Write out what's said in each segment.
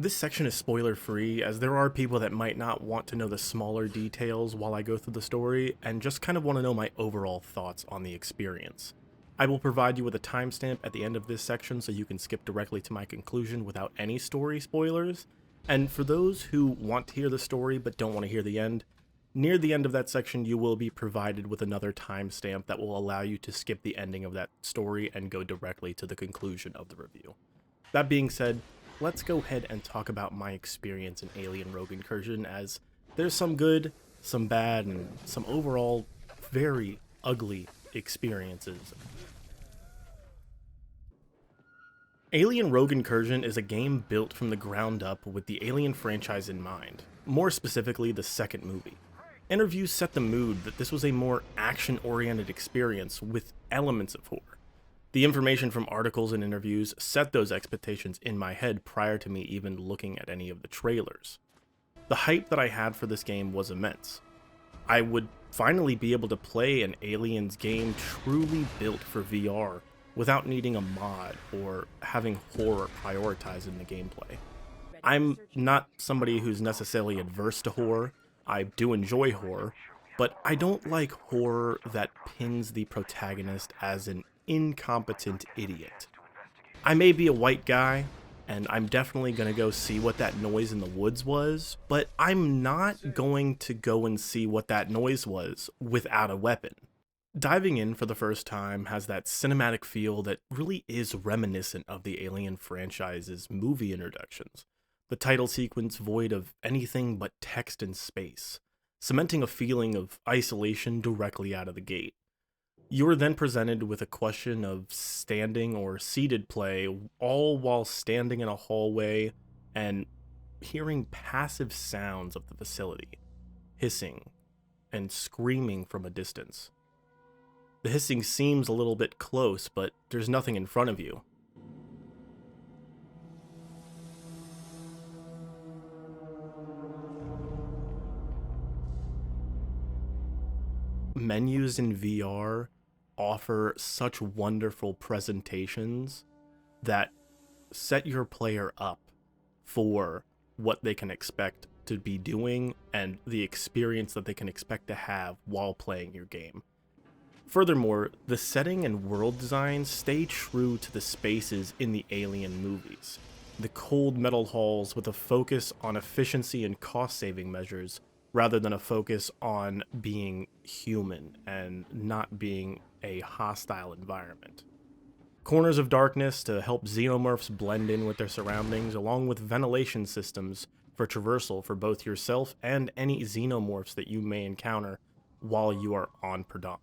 This section is spoiler free, as there are people that might not want to know the smaller details while I go through the story, and just kind of want to know my overall thoughts on the experience. I will provide you with a timestamp at the end of this section so you can skip directly to my conclusion without any story spoilers, and for those who want to hear the story but don't want to hear the end, near the end of that section you will be provided with another timestamp that will allow you to skip the ending of that story and go directly to the conclusion of the review. That being said, let's go ahead and talk about my experience in Alien Rogue Incursion, as there's some good, some bad, and some overall very ugly experiences. Alien Rogue Incursion is a game built from the ground up with the Alien franchise in mind, more specifically the second movie. Interviews set the mood that this was a more action-oriented experience with elements of horror. The information from articles and interviews set those expectations in my head prior to me even looking at any of the trailers. The hype that I had for this game was immense. I would finally be able to play an Aliens game truly built for VR without needing a mod or having horror prioritized in the gameplay. I'm not somebody who's necessarily adverse to horror. I do enjoy horror, but I don't like horror that pins the protagonist as an incompetent idiot. I may be a white guy, and I'm definitely gonna go see what that noise in the woods was, but I'm not going to go and see what that noise was without a weapon. Diving in for the first time has that cinematic feel that really is reminiscent of the Alien franchise's movie introductions. The title sequence void of anything but text and space, cementing a feeling of isolation directly out of the gate. You are then presented with a question of standing or seated play, all while standing in a hallway and hearing passive sounds of the facility, hissing and screaming from a distance. The hissing seems a little bit close, but there's nothing in front of you. Menus in VR offer such wonderful presentations that set your player up for what they can expect to be doing and the experience that they can expect to have while playing your game. Furthermore, the setting and world design stay true to the spaces in the Alien movies. The cold metal halls with a focus on efficiency and cost-saving measures rather than a focus on being human and not being a hostile environment. Corners of darkness to help Xenomorphs blend in with their surroundings, along with ventilation systems for traversal for both yourself and any Xenomorphs that you may encounter while you are on Purdan.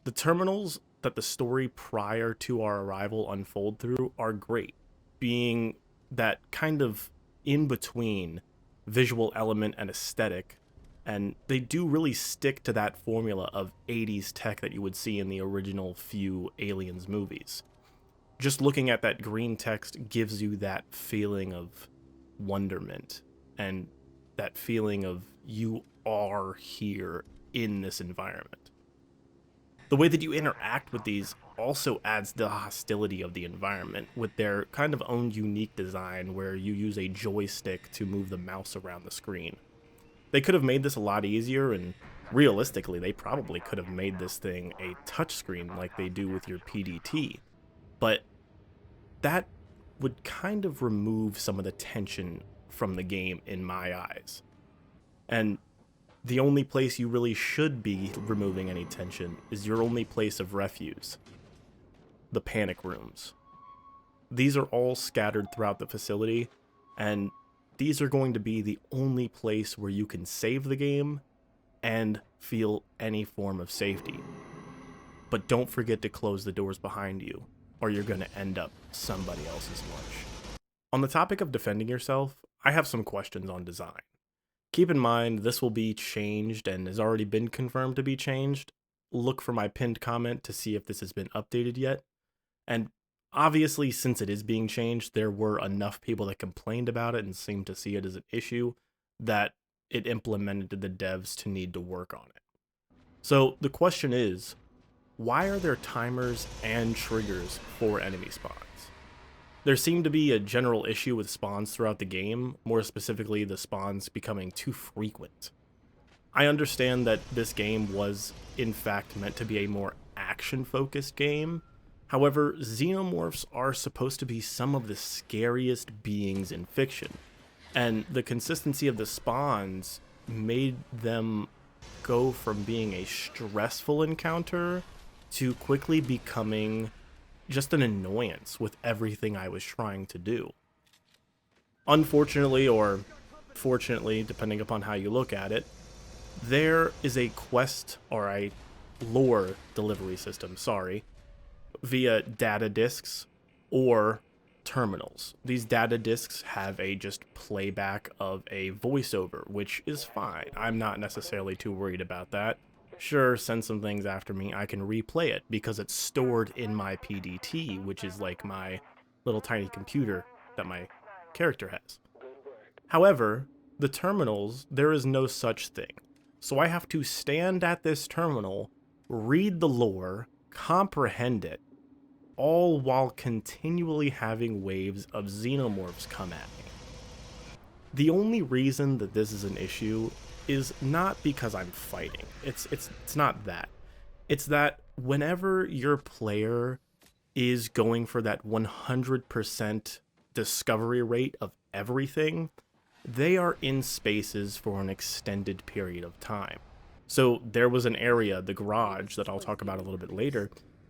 The terminals that the story prior to our arrival unfold through are great, being that kind of in-between visual element and aesthetic, and they do really stick to that formula of 80s tech that you would see in the original few Aliens movies. Just looking at that green text gives you that feeling of wonderment and that feeling of you are here in this environment. The way that you interact with these also adds the hostility of the environment with their kind of own unique design where you use a joystick to move the mouse around the screen. They could have made this a lot easier, and realistically they probably could have made this thing a touchscreen like they do with your PDT, but that would kind of remove some of the tension from the game in my eyes. And the only place you really should be removing any tension is your only place of refuge, the panic rooms. These are all scattered throughout the facility, and these are going to be the only place where you can save the game and feel any form of safety. But don't forget to close the doors behind you, or you're going to end up somebody else's lunch. On the topic of defending yourself, I have some questions on design. Keep in mind, this will be changed and has already been confirmed to be changed. Look for my pinned comment to see if this has been updated yet. And obviously, since it is being changed, there were enough people that complained about it and seemed to see it as an issue that it implemented the devs to need to work on it. So the question is, why are there timers and triggers for enemy spawns? There seemed to be a general issue with spawns throughout the game, more specifically the spawns becoming too frequent. I understand that this game was, in fact, meant to be a more action-focused game. However, Xenomorphs are supposed to be some of the scariest beings in fiction, and the consistency of the spawns made them go from being a stressful encounter to quickly becoming just an annoyance with everything I was trying to do. Unfortunately, or fortunately, depending upon how you look at it, there is a quest or a lore delivery system, via data disks or terminals. These data disks have a just playback of a voiceover, which is fine. I'm not necessarily too worried about that. Sure, send some things after me, I can replay it because it's stored in my PDT, which is like my little tiny computer that my character has. However, the terminals, there is no such thing. So I have to stand at this terminal, read the lore, comprehend it, all while continually having waves of Xenomorphs come at me. The only reason that this is an issue is not because I'm fighting. It's not that. It's that whenever your player is going for that 100% discovery rate of everything, they are in spaces for an extended period of time. So there was an area, the garage, that I'll talk about a little bit later.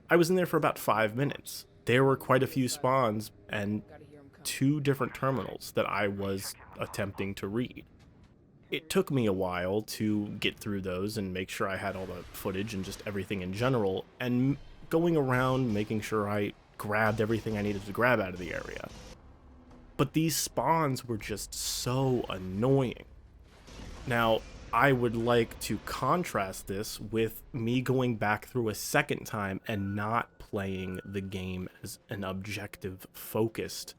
I was in there for about 5 minutes. There were quite a few spawns and 2 different terminals that I was attempting to read. It took me a while to get through those and make sure I had all the footage and just everything in general, and going around making sure I grabbed everything I needed to grab out of the area. But these spawns were just so annoying. Now, I would like to contrast this with me going back through a second time and not playing the game as an objective focused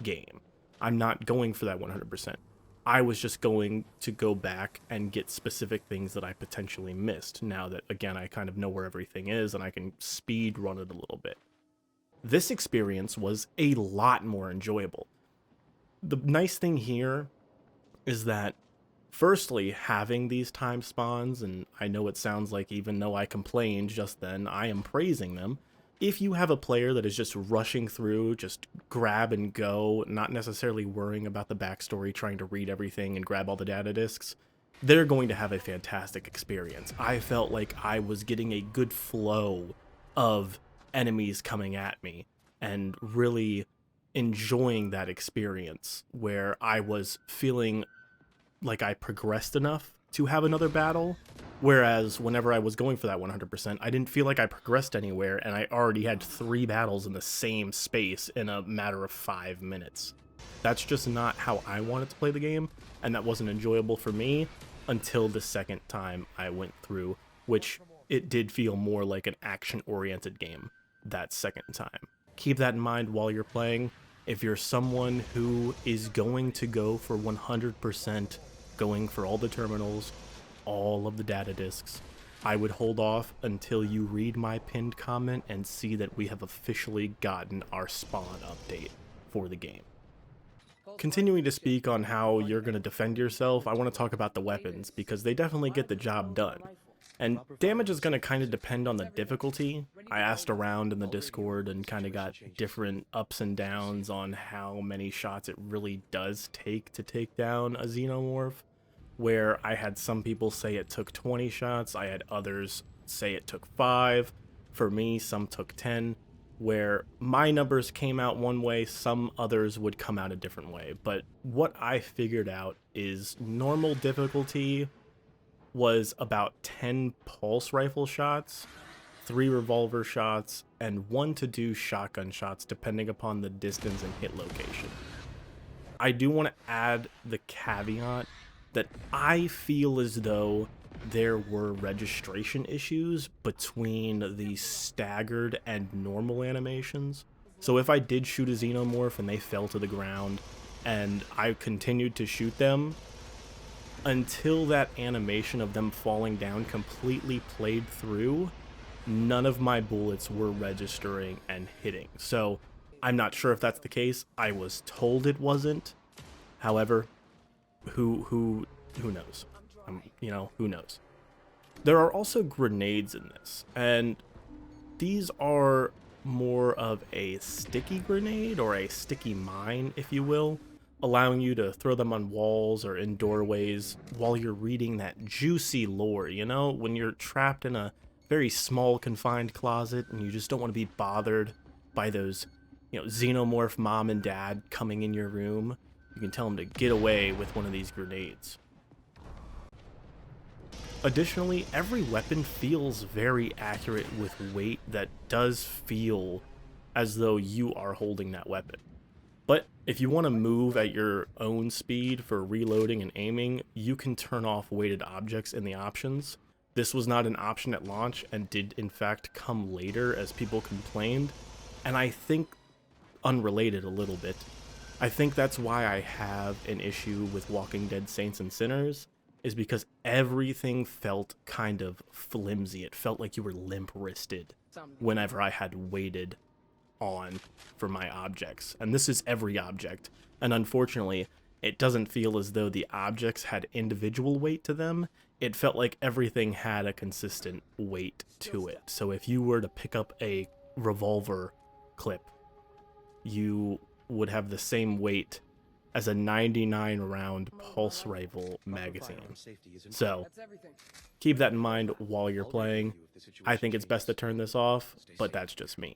game. I'm not going for that 100%. I was just going to go back and get specific things that I potentially missed, now that, again, I kind of know where everything is and I can speed run it a little bit. This experience was a lot more enjoyable. The nice thing here is that, firstly, having these time spawns, and I know it sounds like even though I complained just then, I am praising them. If you have a player that is just rushing through, just grab and go, not necessarily worrying about the backstory, trying to read everything and grab all the data disks, they're going to have a fantastic experience. I felt like I was getting a good flow of enemies coming at me and really enjoying that experience where I was feeling like I progressed enough to have another battle, whereas whenever I was going for that 100%, I didn't feel like I progressed anywhere, and I already had 3 battles in the same space in a matter of 5 minutes. That's just not how I wanted to play the game, and that wasn't enjoyable for me until the second time I went through, which it did feel more like an action-oriented game that second time. Keep that in mind while you're playing. If you're someone who is going to go for 100%, going for all the terminals, all of the data disks, I would hold off until you read my pinned comment and see that we have officially gotten our spawn update for the game. Continuing to speak on how you're going to defend yourself, I want to talk about the weapons, because they definitely get the job done. And damage is going to kind of depend on the difficulty. I asked around in the Discord and kind of got different ups and downs on how many shots it really does take to take down a Xenomorph, where I had some people say it took 20 shots, I had others say it took 5. For me, some took 10, where my numbers came out one way, some others would come out a different way. But what I figured out is normal difficulty was about 10 pulse rifle shots, 3 revolver shots, and 1 to do shotgun shots depending upon the distance and hit location. I do want to add the caveat that I feel as though there were registration issues between the staggered and normal animations. So if I did shoot a Xenomorph and they fell to the ground and I continued to shoot them, until that animation of them falling down completely played through, none of my bullets were registering and hitting. So I'm not sure if that's the case. I was told it wasn't. However, who knows? You know, who knows? There are also grenades in this, and these are more of a sticky grenade or a sticky mine, if you will, allowing you to throw them on walls or in doorways while you're reading that juicy lore, you know, when you're trapped in a very small confined closet and you just don't want to be bothered by those, you know, xenomorph mom and dad coming in your room. You can tell them to get away with one of these grenades. Additionally, every weapon feels very accurate with weight that does feel as though you are holding that weapon. But if you want to move at your own speed for reloading and aiming, you can turn off weighted objects in the options. This was not an option at launch and did in fact come later as people complained, and I think unrelated a little bit. I think that's why I have an issue with Walking Dead Saints and Sinners, is because everything felt kind of flimsy. It felt like you were limp-wristed whenever I had waited on for my objects. And this is every object. And unfortunately, it doesn't feel as though the objects had individual weight to them. It felt like everything had a consistent weight to it. So if you were to pick up a revolver clip, you would have the same weight as a 99 round pulse rifle magazine. So keep that in mind while you're playing. I think it's best to turn this off, but that's just me.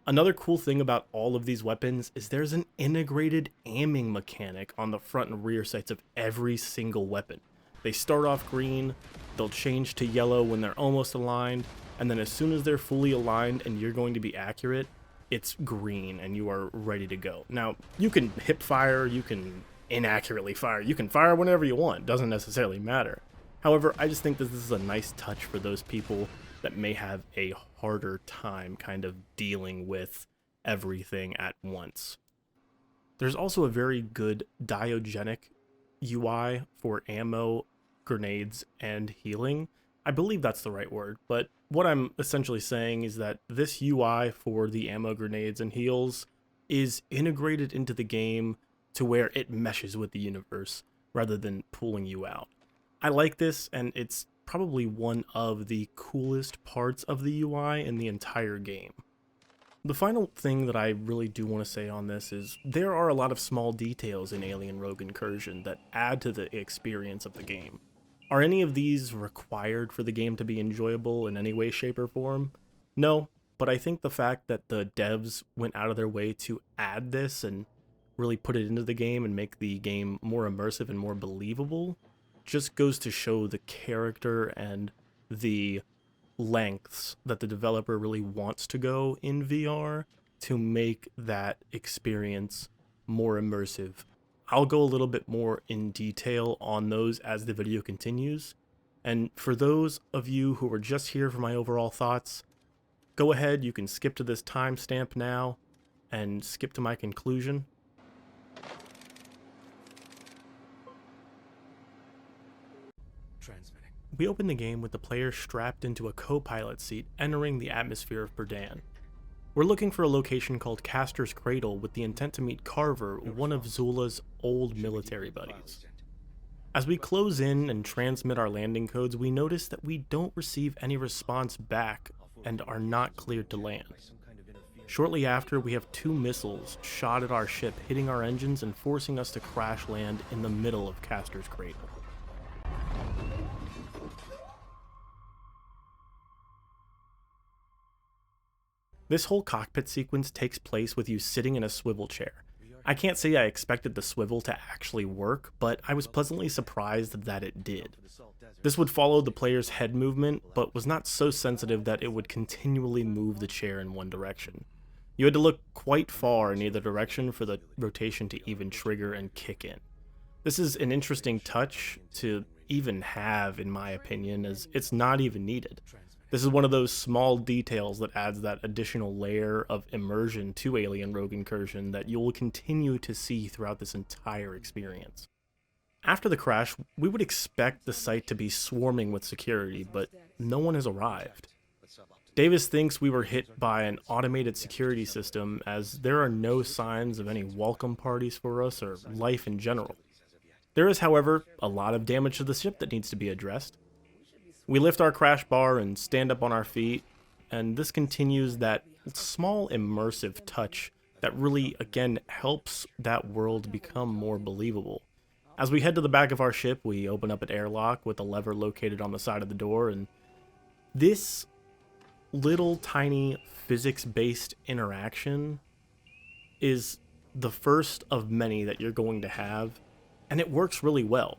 Another cool thing about all of these weapons is there's an integrated aiming mechanic on the front and rear sights of every single weapon. They start off green, they'll change to yellow when they're almost aligned, and then as soon as they're fully aligned and you're going to be accurate, it's green and you are ready to go. Now, you can hip fire, you can inaccurately fire, you can fire whenever you want, doesn't necessarily matter. However, I just think that this is a nice touch for those people that may have a harder time kind of dealing with everything at once. There's also a very good diogenic UI for ammo, grenades, and healing. I believe that's the right word, but what I'm essentially saying is that this UI for the ammo, grenades, and heals is integrated into the game to where it meshes with the universe rather than pulling you out. I like this, and it's probably one of the coolest parts of the UI in the entire game. The final thing that I really do want to say on this is there are a lot of small details in Alien Rogue Incursion that add to the experience of the game. Are any of these required for the game to be enjoyable in any way, shape, or form? No, but I think the fact that the devs went out of their way to add this and really put it into the game and make the game more immersive and more believable just goes to show the character and the lengths that the developer really wants to go in VR to make that experience more immersive. I'll go a little bit more in detail on those as the video continues, and for those of you who are just here for my overall thoughts, go ahead, you can skip to this timestamp now and skip to my conclusion. We open the game with the player strapped into a co-pilot seat entering the atmosphere of Purdan. We're looking for a location called Castor's Cradle with the intent to meet Carver, one of Zula's old military buddies. As we close in and transmit our landing codes, we notice that we don't receive any response back and are not cleared to land. Shortly after, we have 2 missiles shot at our ship, hitting our engines and forcing us to crash land in the middle of Castor's Cradle. This whole cockpit sequence takes place with you sitting in a swivel chair. I can't say I expected the swivel to actually work, but I was pleasantly surprised that it did. This would follow the player's head movement, but was not so sensitive that it would continually move the chair in one direction. You had to look quite far in either direction for the rotation to even trigger and kick in. This is an interesting touch to even have, in my opinion, as it's not even needed. This is one of those small details that adds that additional layer of immersion to Alien Rogue Incursion that you will continue to see throughout this entire experience. After the crash, we would expect the site to be swarming with security, but no one has arrived. Davis thinks we were hit by an automated security system, as there are no signs of any welcome parties for us or life in general. There is, however, a lot of damage to the ship that needs to be addressed. We lift our crash bar and stand up on our feet, and this continues that small immersive touch that really, again, helps that world become more believable. As we head to the back of our ship, we open up an airlock with a lever located on the side of the door, and this little tiny physics-based interaction is the first of many that you're going to have, and it works really well.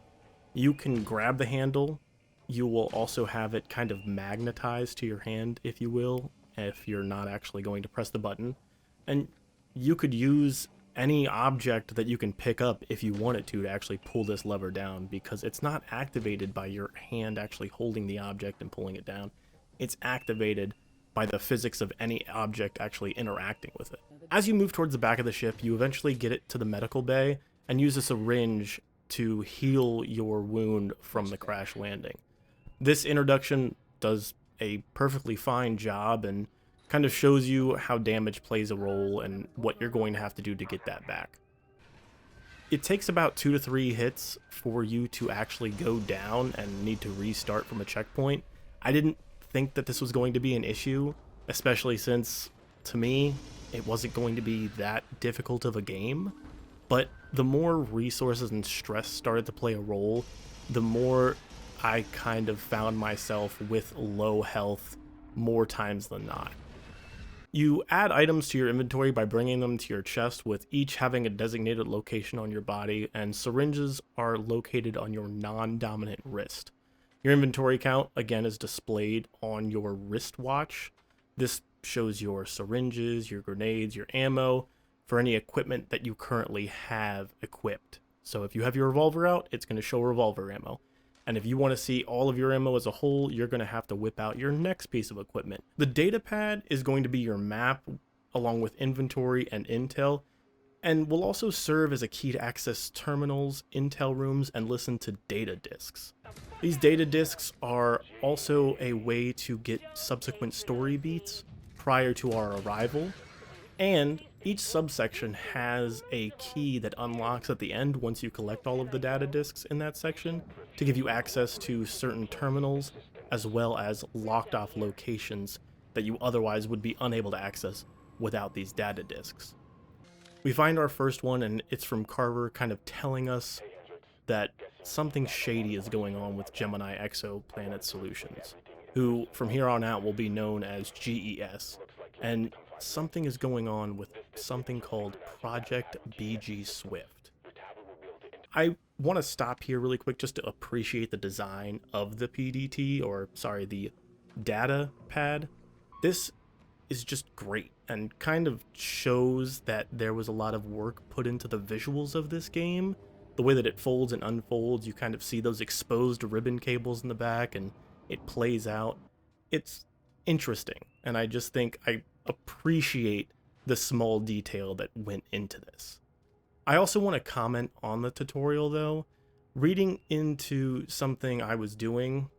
You can grab the handle, you will also have it kind of magnetized to your hand, if you will, if you're not actually going to press the button, and you could use any object that you can pick up if you wanted to actually pull this lever down, because it's not activated by your hand actually holding the object and pulling it down. It's activated by the physics of any object actually interacting with it. As you move towards the back of the ship, you eventually get it to the medical bay and use a syringe to heal your wound from the crash landing. This introduction does a perfectly fine job and kind of shows you how damage plays a role and what you're going to have to do to get that back. It takes about 2 to 3 hits for you to actually go down and need to restart from a checkpoint. I didn't think that this was going to be an issue, especially since, to me, it wasn't going to be that difficult of a game. But the more resources and stress started to play a role, the more I kind of found myself with low health more times than not. You add items to your inventory by bringing them to your chest, with each having a designated location on your body, and syringes are located on your non-dominant wrist. Your inventory count, again, is displayed on your wristwatch. This shows your syringes, your grenades, your ammo, for any equipment that you currently have equipped. So if you have your revolver out, it's going to show revolver ammo. And if you want to see all of your ammo as a whole, you're going to have to whip out your next piece of equipment. The data pad is going to be your map, along with inventory and intel, and will also serve as a key to access terminals, intel rooms, and listen to data disks. These data disks are also a way to get subsequent story beats prior to our arrival, and each subsection has a key that unlocks at the end once you collect all of the data disks in that section to give you access to certain terminals, as well as locked off locations that you otherwise would be unable to access without these data disks. We find our first one, and it's from Carver kind of telling us that something shady is going on with Gemini Exoplanet Solutions, who from here on out will be known as GES, and something is going on with something called Project BG Swift. I want to stop here really quick just to appreciate the design of the the data pad. This is just great and kind of shows that there was a lot of work put into the visuals of this game. The way that it folds and unfolds, you kind of see those exposed ribbon cables in the back and it plays out. It's interesting, and I just think I appreciate the small detail that went into this. I also want to comment on the tutorial though. Reading into something I was doing,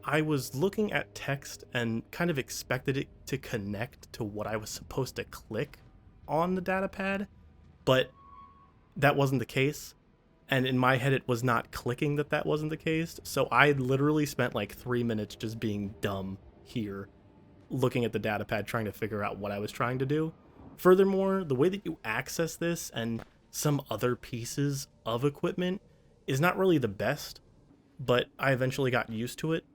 I was looking at text and kind of expected it to connect to what I was supposed to click on the data pad, but that wasn't the case. And in my head, it was not clicking that wasn't the case. So I literally spent like 3 minutes just being dumb here, looking at the data pad, trying to figure out what I was trying to do. Furthermore, the way that you access this and some other pieces of equipment is not really the best, but I eventually got used to it.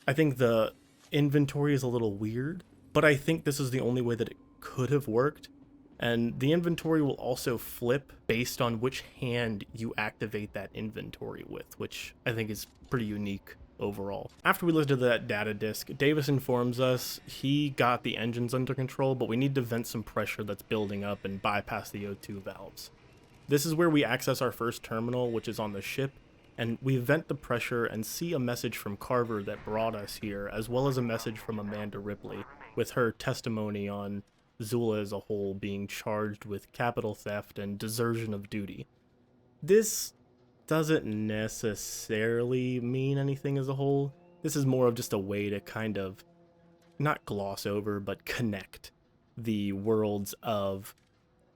I think the inventory is a little weird, but I think this is the only way that it could have worked. And the inventory will also flip based on which hand you activate that inventory with, which I think is pretty unique overall. After we listen to that data disk, Davis informs us he got the engines under control, but we need to vent some pressure that's building up and bypass the O2 valves. This is where we access our first terminal, which is on the ship, and we vent the pressure and see a message from Carver that brought us here, as well as a message from Amanda Ripley with her testimony on Zula as a whole being charged with capital theft and desertion of duty. This doesn't necessarily mean anything as a whole. This is more of just a way to kind of not gloss over, but connect the worlds of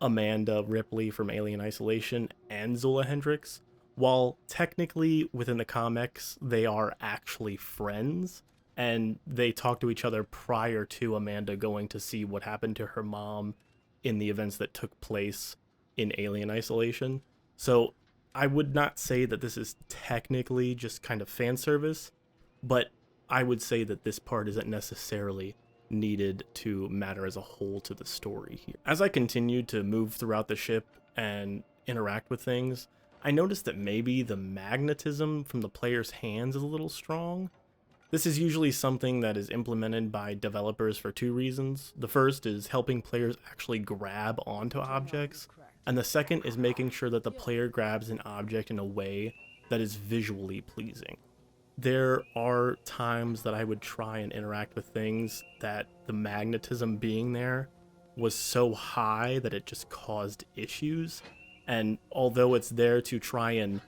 Amanda Ripley from Alien Isolation and Zula Hendricks. While technically within the comics they are actually friends, and they talk to each other prior to Amanda going to see what happened to her mom in the events that took place in Alien Isolation. So I would not say that this is technically just kind of fan service, but I would say that this part isn't necessarily needed to matter as a whole to the story here. As I continued to move throughout the ship and interact with things, I noticed that maybe the magnetism from the player's hands is a little strong. This is usually something that is implemented by developers for two reasons. The first is helping players actually grab onto objects, and the second is making sure that the player grabs an object in a way that is visually pleasing. There are times that I would try and interact with things that the magnetism being there was so high that it just caused issues, and although it's there to try and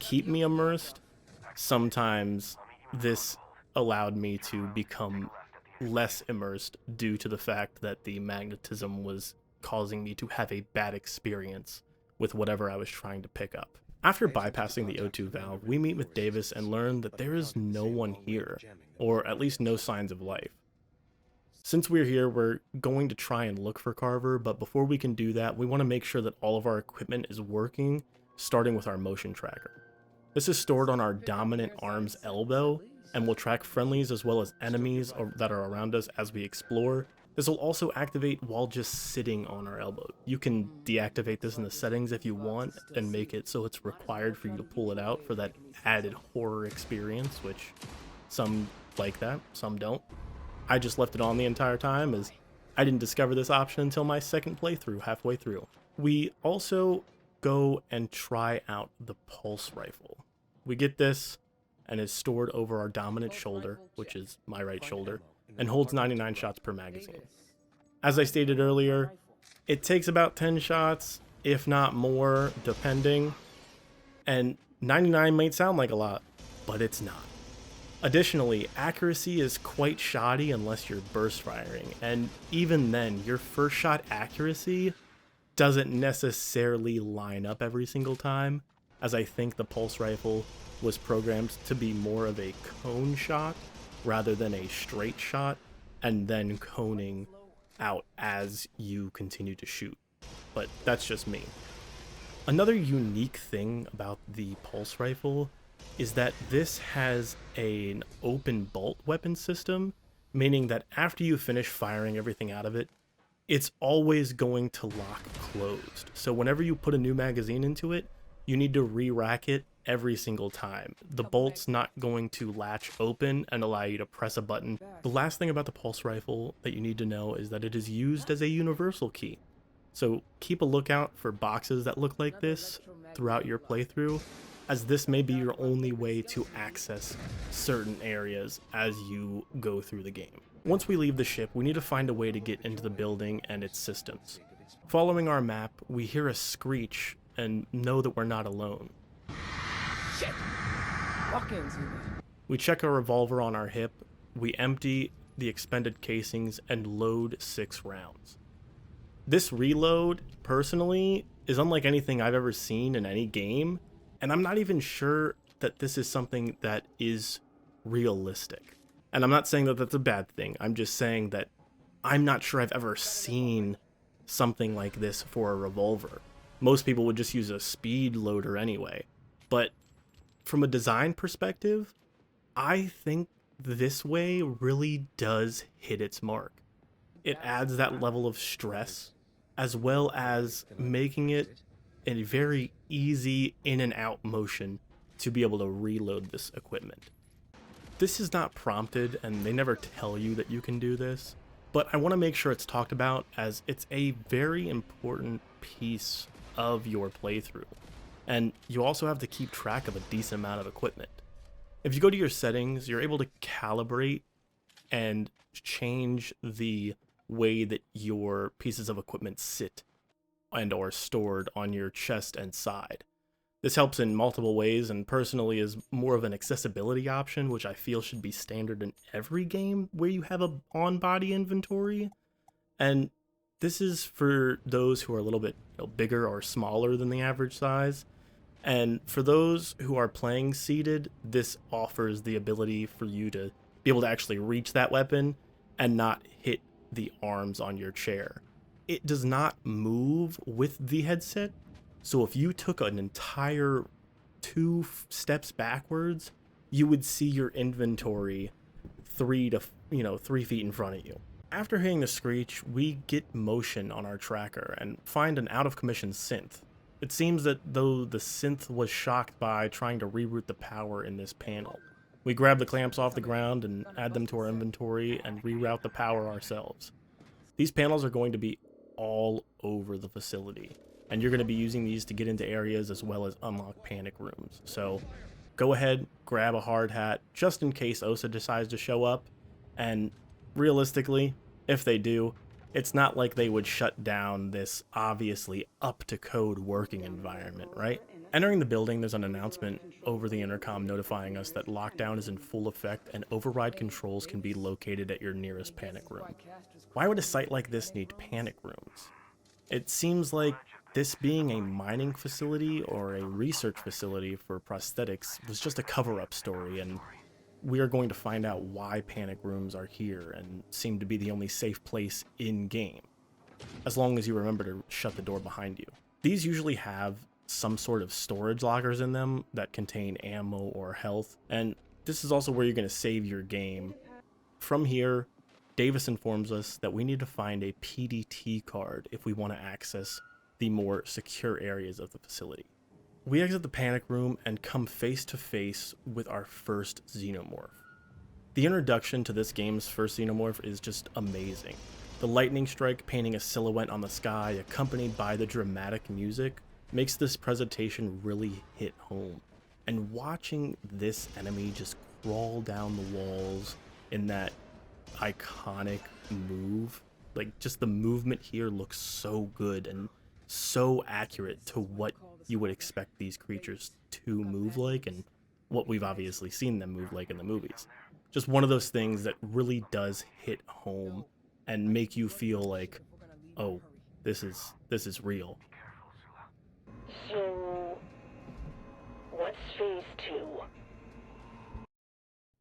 keep me immersed, sometimes this allowed me to become less immersed due to the fact that the magnetism was causing me to have a bad experience with whatever I was trying to pick up. After bypassing the O2 valve, we meet with Davis and learn that there is no one here, or at least no signs of life. Since we're here, we're going to try and look for Carver, but before we can do that, we want to make sure that all of our equipment is working, starting with our motion tracker. This is stored on our dominant arm's elbow, and will track friendlies as well as enemies that are around us as we explore. This will also activate while just sitting on our elbow. You can deactivate this in the settings if you want and make it so it's required for you to pull it out for that added horror experience, which some like that, some don't. I just left it on the entire time as I didn't discover this option until my second playthrough halfway through. We also go and try out the pulse rifle. We get this and is stored over our dominant shoulder, which is my right shoulder, and holds 99 shots per magazine. As I stated earlier, it takes about 10 shots, if not more, depending, and 99 might sound like a lot, but it's not. Additionally, accuracy is quite shoddy unless you're burst firing, and even then, your first shot accuracy doesn't necessarily line up every single time, as I think the pulse rifle was programmed to be more of a cone shot rather than a straight shot, and then coning out as you continue to shoot. But that's just me. Another unique thing about the pulse rifle is that this has an open bolt weapon system, meaning that after you finish firing everything out of it, it's always going to lock closed. So whenever you put a new magazine into it, you need to re-rack it every single time. The bolt's not going to latch open and allow you to press a button. The last thing about the pulse rifle that you need to know is that it is used as a universal key. So keep a lookout for boxes that look like this throughout your playthrough, as this may be your only way to access certain areas as you go through the game. Once we leave the ship, we need to find a way to get into the building and its systems. Following our map, we hear a screech and know that we're not alone. Shit! Walk into it. We check a revolver on our hip, we empty the expended casings, and load 6 rounds. This reload, personally, is unlike anything I've ever seen in any game, and I'm not even sure that this is something that is realistic. And I'm not saying that that's a bad thing, I'm just saying that I'm not sure I've ever seen something like this for a revolver. Most people would just use a speed loader anyway. But from a design perspective, I think this way really does hit its mark. It adds that level of stress, as well as making it a very easy in and out motion to be able to reload this equipment. This is not prompted, and they never tell you that you can do this, but I want to make sure it's talked about as it's a very important piece of your playthrough. And you also have to keep track of a decent amount of equipment. If you go to your settings, you're able to calibrate and change the way that your pieces of equipment sit and are stored on your chest and side. This helps in multiple ways and personally is more of an accessibility option, which I feel should be standard in every game where you have a on-body inventory. And this is for those who are a little bit bigger or smaller than the average size. And for those who are playing seated, this offers the ability for you to be able to actually reach that weapon and not hit the arms on your chair. It does not move with the headset, so if you took an entire 2 steps backwards, you would see your inventory 3 feet in front of you. After hitting the screech, we get motion on our tracker and find an out-of-commission synth. It seems that though the synth was shocked by trying to reroute the power in this panel. We grab the clamps off the ground and add them to our inventory and reroute the power ourselves. These panels are going to be all over the facility, and you're going to be using these to get into areas as well as unlock panic rooms. So go ahead, grab a hard hat just in case Osa decides to show up, and realistically, if they do, it's not like they would shut down this obviously up-to-code working environment, right? Entering the building, there's an announcement over the intercom notifying us that lockdown is in full effect and override controls can be located at your nearest panic room. Why would a site like this need panic rooms? It seems like this being a mining facility or a research facility for prosthetics was just a cover-up story, and we are going to find out why panic rooms are here and seem to be the only safe place in-game, as long as you remember to shut the door behind you. These usually have some sort of storage lockers in them that contain ammo or health, and this is also where you're going to save your game. From here, Davis informs us that we need to find a PDT card if we want to access the more secure areas of the facility. We exit the panic room and come face to face with our first Xenomorph. The introduction to this game's first Xenomorph is just amazing. The lightning strike painting a silhouette on the sky, accompanied by the dramatic music, makes this presentation really hit home. And watching this enemy just crawl down the walls in that iconic move, like just the movement here looks so good and so accurate to what you would expect these creatures to move like and what we've obviously seen them move like in the movies. Just one of those things that really does hit home and make you feel like, oh, this is real. So, what's phase 2?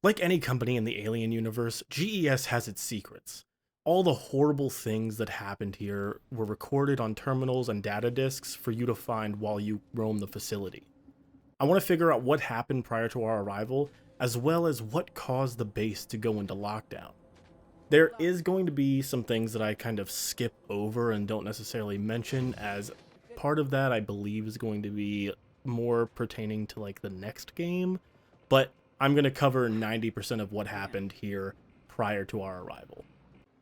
Like any company in the Alien universe, GES has its secrets. All the horrible things that happened here were recorded on terminals and data disks for you to find while you roam the facility. I want to figure out what happened prior to our arrival, as well as what caused the base to go into lockdown. There is going to be some things that I kind of skip over and don't necessarily mention, as part of that I believe is going to be more pertaining to like the next game, but I'm going to cover 90% of what happened here prior to our arrival.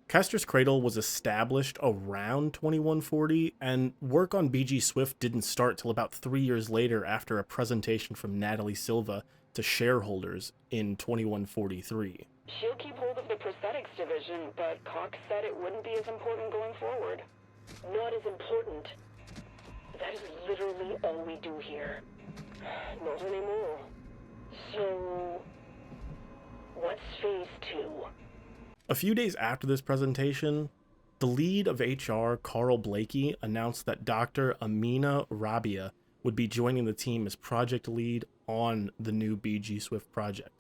Castor's Cradle was established around 2140, and work on BG Swift didn't start till about 3 years later after a presentation from Natalie Silva to shareholders in 2143. She'll keep hold of the prosthetics division, but Cox said it wouldn't be as important going forward. Not as important. That is literally all we do here. Not anymore. So, what's phase 2? A few days after this presentation, the lead of HR, Carl Blakey, announced that Dr. Amina Rabia would be joining the team as project lead on the new BG Swift project.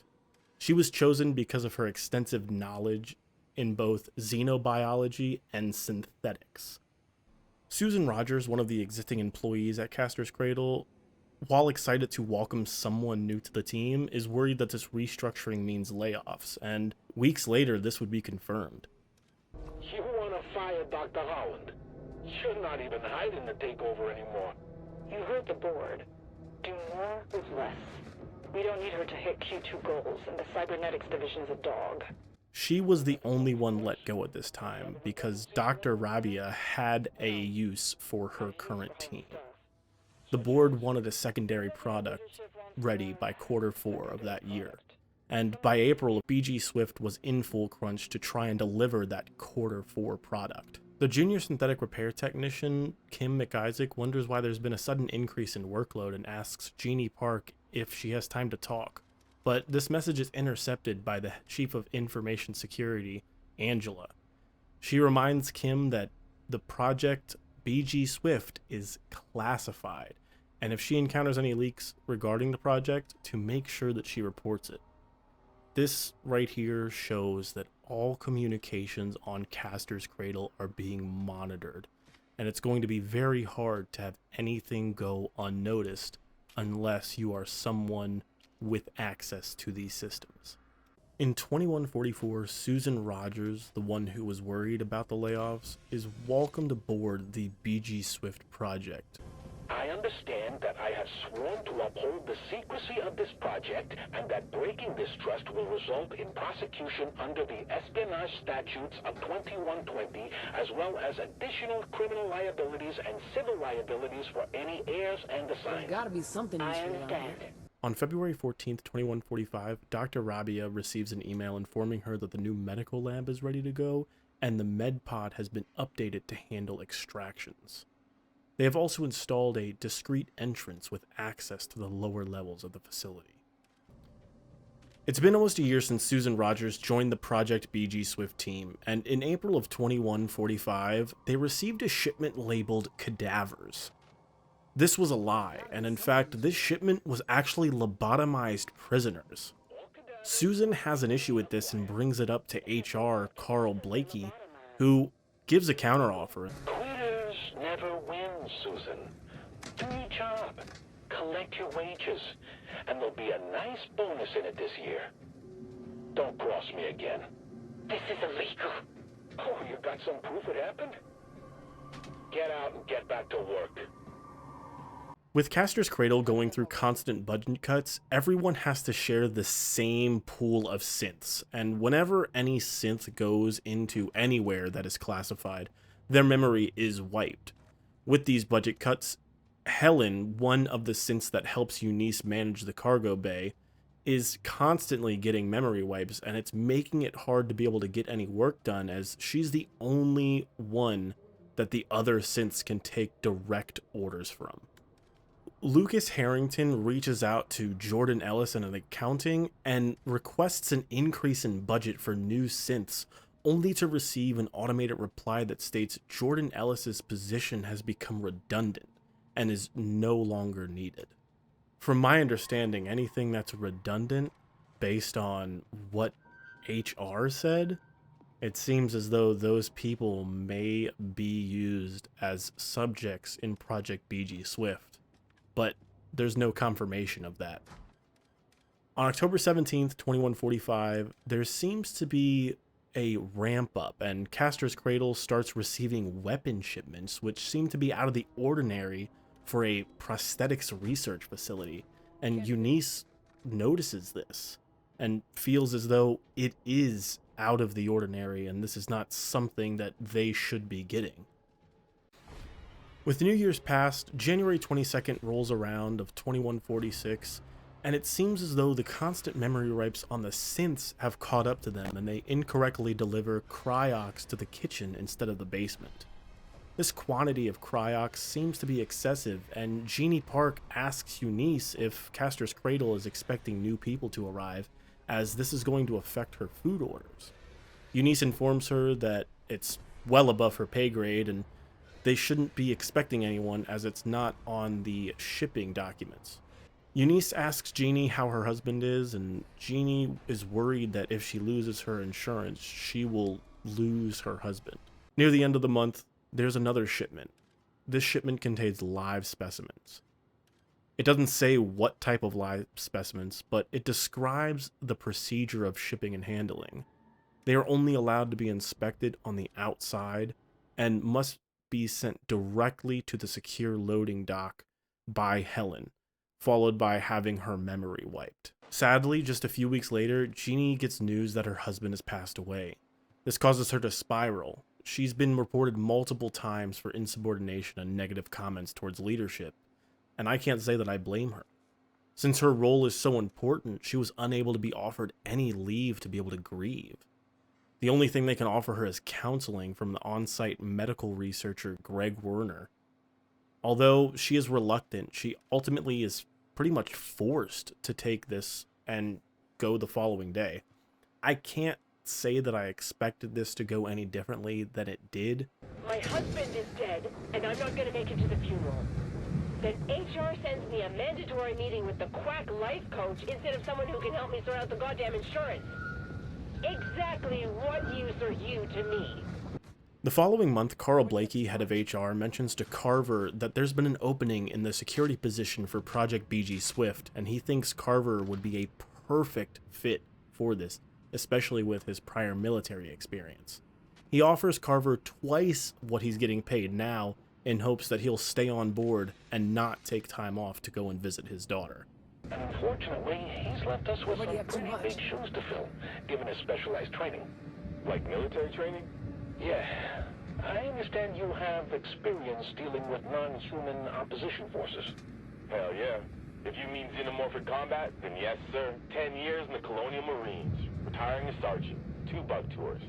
She was chosen because of her extensive knowledge in both xenobiology and synthetics. Susan Rogers, one of the existing employees at Castor's Cradle, while excited to welcome someone new to the team, is worried that this restructuring means layoffs, and weeks later this would be confirmed. You want to fire Dr. Holland? You're not even hiding the takeover anymore. You heard the board. Do more with less. We don't need her to hit Q2 goals, and the cybernetics division is a dog. She was the only one let go at this time because Dr. Rabia had a use for her current team. The board wanted a secondary product ready by Q4 of that year, and by April, BG Swift was in full crunch to try and deliver that Q4 product. The junior synthetic repair technician, Kim McIsaac, wonders why there's been a sudden increase in workload and asks Jeannie Park if she has time to talk. But this message is intercepted by the Chief of Information Security, Angela. She reminds Kim that the project BG Swift is classified, and if she encounters any leaks regarding the project, to make sure that she reports it. This right here shows that all communications on Castor's Cradle are being monitored, and it's going to be very hard to have anything go unnoticed unless you are someone with access to these systems. In 2144, Susan Rogers, the one who was worried about the layoffs, is welcomed aboard the BG Swift project. I understand that I have sworn to uphold the secrecy of this project and that breaking this trust will result in prosecution under the espionage statutes of 2120, as well as additional criminal liabilities and civil liabilities for any heirs and assigns. There's gotta be something I useful around understand. here. On February 14th, 2145, Dr. Rabia receives an email informing her that the new medical lab is ready to go, and the med pod has been updated to handle extractions. They have also installed a discreet entrance with access to the lower levels of the facility. It's been almost a year since Susan Rogers joined the Project BG Swift team, and in April of 2145, they received a shipment labeled cadavers. This was a lie, and in fact, this shipment was actually lobotomized prisoners. Susan has an issue with this and brings it up to HR Carl Blakey, who gives a counteroffer. Quitters never win, Susan. Do your job. Collect your wages. And there'll be a nice bonus in it this year. Don't cross me again. This is illegal. Oh, you got some proof it happened? Get out and get back to work. With Castor's Cradle going through constant budget cuts, everyone has to share the same pool of synths, and whenever any synth goes into anywhere that is classified, their memory is wiped. With these budget cuts, Helen, one of the synths that helps Eunice manage the cargo bay, is constantly getting memory wipes, and it's making it hard to be able to get any work done, as she's the only one that the other synths can take direct orders from. Lucas Harrington reaches out to Jordan Ellis in accounting and requests an increase in budget for new synths, only to receive an automated reply that states Jordan Ellis's position has become redundant and is no longer needed. From my understanding, anything that's redundant based on what HR said, it seems as though those people may be used as subjects in Project BG Swift, but there's no confirmation of that. On October 17th, 2145, there seems to be a ramp up, and Castor's Cradle starts receiving weapon shipments, which seem to be out of the ordinary for a prosthetics research facility, and Eunice notices this and feels as though it is out of the ordinary and this is not something that they should be getting. With New Year's past, January 22nd rolls around of 2146, and it seems as though the constant memory wipes on the synths have caught up to them and they incorrectly deliver cryox to the kitchen instead of the basement. This quantity of cryox seems to be excessive, and Jeannie Park asks Eunice if Castor's Cradle is expecting new people to arrive, as this is going to affect her food orders. Eunice informs her that it's well above her pay grade and they shouldn't be expecting anyone as it's not on the shipping documents. Eunice asks Jeannie how her husband is, and Jeannie is worried that if she loses her insurance, she will lose her husband. Near the end of the month, there's another shipment. This shipment contains live specimens. It doesn't say what type of live specimens, but it describes the procedure of shipping and handling. They are only allowed to be inspected on the outside and must be sent directly to the secure loading dock by Helen, followed by having her memory wiped. Sadly, just a few weeks later, Jeannie gets news that her husband has passed away. This causes her to spiral. She's been reported multiple times for insubordination and negative comments towards leadership, and I can't say that I blame her. Since her role is so important, she was unable to be offered any leave to be able to grieve. The only thing they can offer her is counseling from the on-site medical researcher Greg Werner. Although she is reluctant, she ultimately is pretty much forced to take this and go the following day. I can't say that I expected this to go any differently than it did. My husband is dead, and I'm not gonna make it to the funeral. Then HR sends me a mandatory meeting with the quack life coach instead of someone who can help me sort out the goddamn insurance. Exactly what use are you to me? The following month, Carl Blakey, head of HR, mentions to Carver that there's been an opening in the security position for Project BG Swift, and he thinks Carver would be a perfect fit for this, especially with his prior military experience. He offers Carver twice what he's getting paid now in hopes that he'll stay on board and not take time off to go and visit his daughter. Unfortunately, he's left us with Already some have too pretty much. big shoes to fill, given his specialized training. Like military training? Yeah, I understand you have experience dealing with non-human opposition forces. Hell yeah. If you mean xenomorphic combat, then yes, sir. 10 years in the Colonial Marines. Retiring as sergeant. 2 bug tours.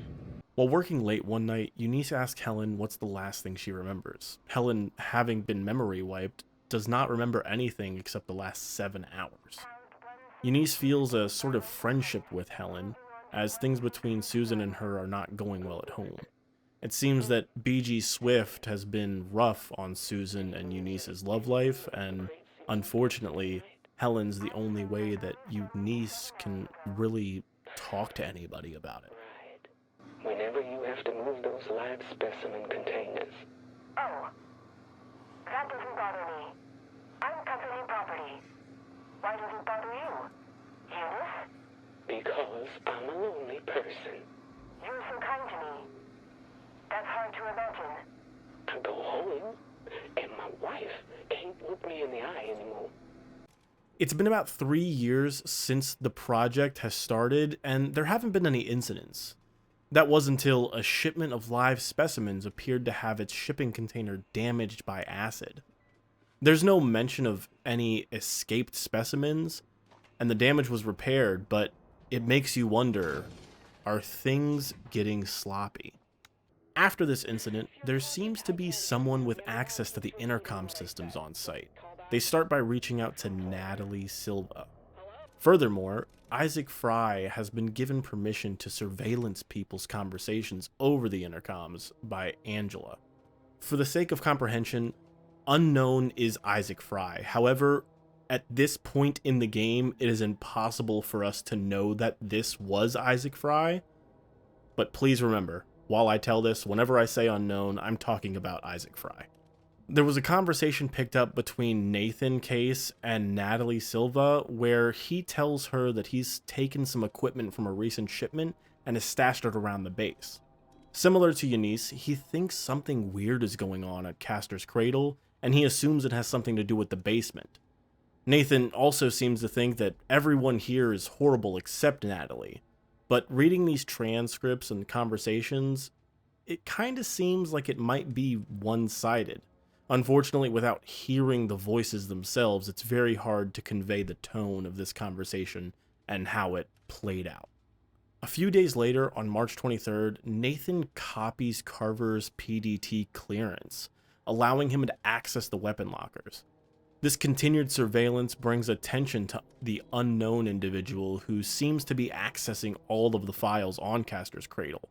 While working late one night, Eunice asks Helen what's the last thing she remembers. Helen, having been memory wiped, does not remember anything except the last 7 hours. Eunice feels a sort of friendship with Helen, as things between Susan and her are not going well at home. It seems that BG Swift has been rough on Susan and Eunice's love life, and unfortunately, Helen's the only way that Eunice can really talk to anybody about it. Whenever you have to move those live specimen containers. Oh, that doesn't bother me. I'm company property. Why does it bother you? Eunice? Because I'm a lonely person. You're so kind to me. That's hard to imagine. I go home, and my wife can't look me in the eye anymore. It's been about 3 years since the project has started, and there haven't been any incidents. That was until a shipment of live specimens appeared to have its shipping container damaged by acid. There's no mention of any escaped specimens, and the damage was repaired, but it makes you wonder, are things getting sloppy? After this incident, there seems to be someone with access to the intercom systems on site. They start by reaching out to Natalie Silva. Furthermore, Isaac Fry has been given permission to surveillance people's conversations over the intercoms by Angela. For the sake of comprehension, unknown is Isaac Fry. However, at this point in the game, it is impossible for us to know that this was Isaac Fry. But please remember, while I tell this, whenever I say unknown, I'm talking about Isaac Fry. There was a conversation picked up between Nathan Case and Natalie Silva where he tells her that he's taken some equipment from a recent shipment and has stashed it around the base. Similar to Eunice, he thinks something weird is going on at Castor's Cradle, and he assumes it has something to do with the basement. Nathan also seems to think that everyone here is horrible except Natalie, but reading these transcripts and conversations, it kind of seems like it might be one-sided. Unfortunately, without hearing the voices themselves, it's very hard to convey the tone of this conversation and how it played out. A few days later, on March 23rd, Nathan copies Carver's PDT clearance, allowing him to access the weapon lockers. This continued surveillance brings attention to the unknown individual who seems to be accessing all of the files on Castor's Cradle.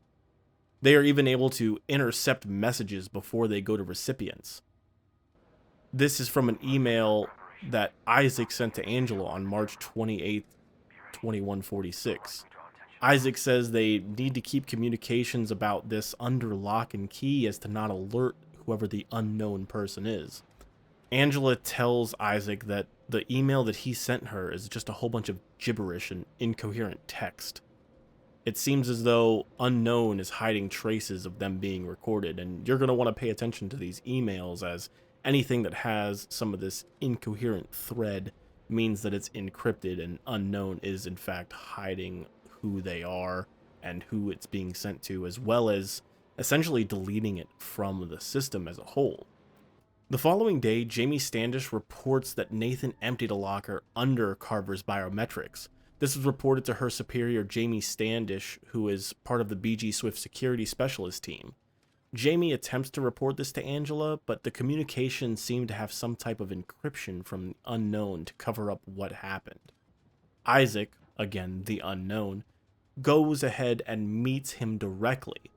They are even able to intercept messages before they go to recipients. This is from an email that Isaac sent to Angela on March 28th, 2146. Isaac says they need to keep communications about this under lock and key as to not alert whoever the unknown person is. Angela tells Isaac that the email that he sent her is just a whole bunch of gibberish and incoherent text. It seems as though unknown is hiding traces of them being recorded, and you're going to want to pay attention to these emails, as anything that has some of this incoherent thread means that it's encrypted, and unknown is in fact hiding who they are and who it's being sent to, as well as essentially deleting it from the system as a whole. The following day, Jamie Standish reports that Nathan emptied a locker under Carver's biometrics, This was reported to her superior, Jamie Standish, who is part of the BG Swift security specialist team. Jamie attempts to report this to Angela, but the communications seem to have some type of encryption from the unknown to cover up what happened. Isaac, again the unknown, goes ahead and meets him directly,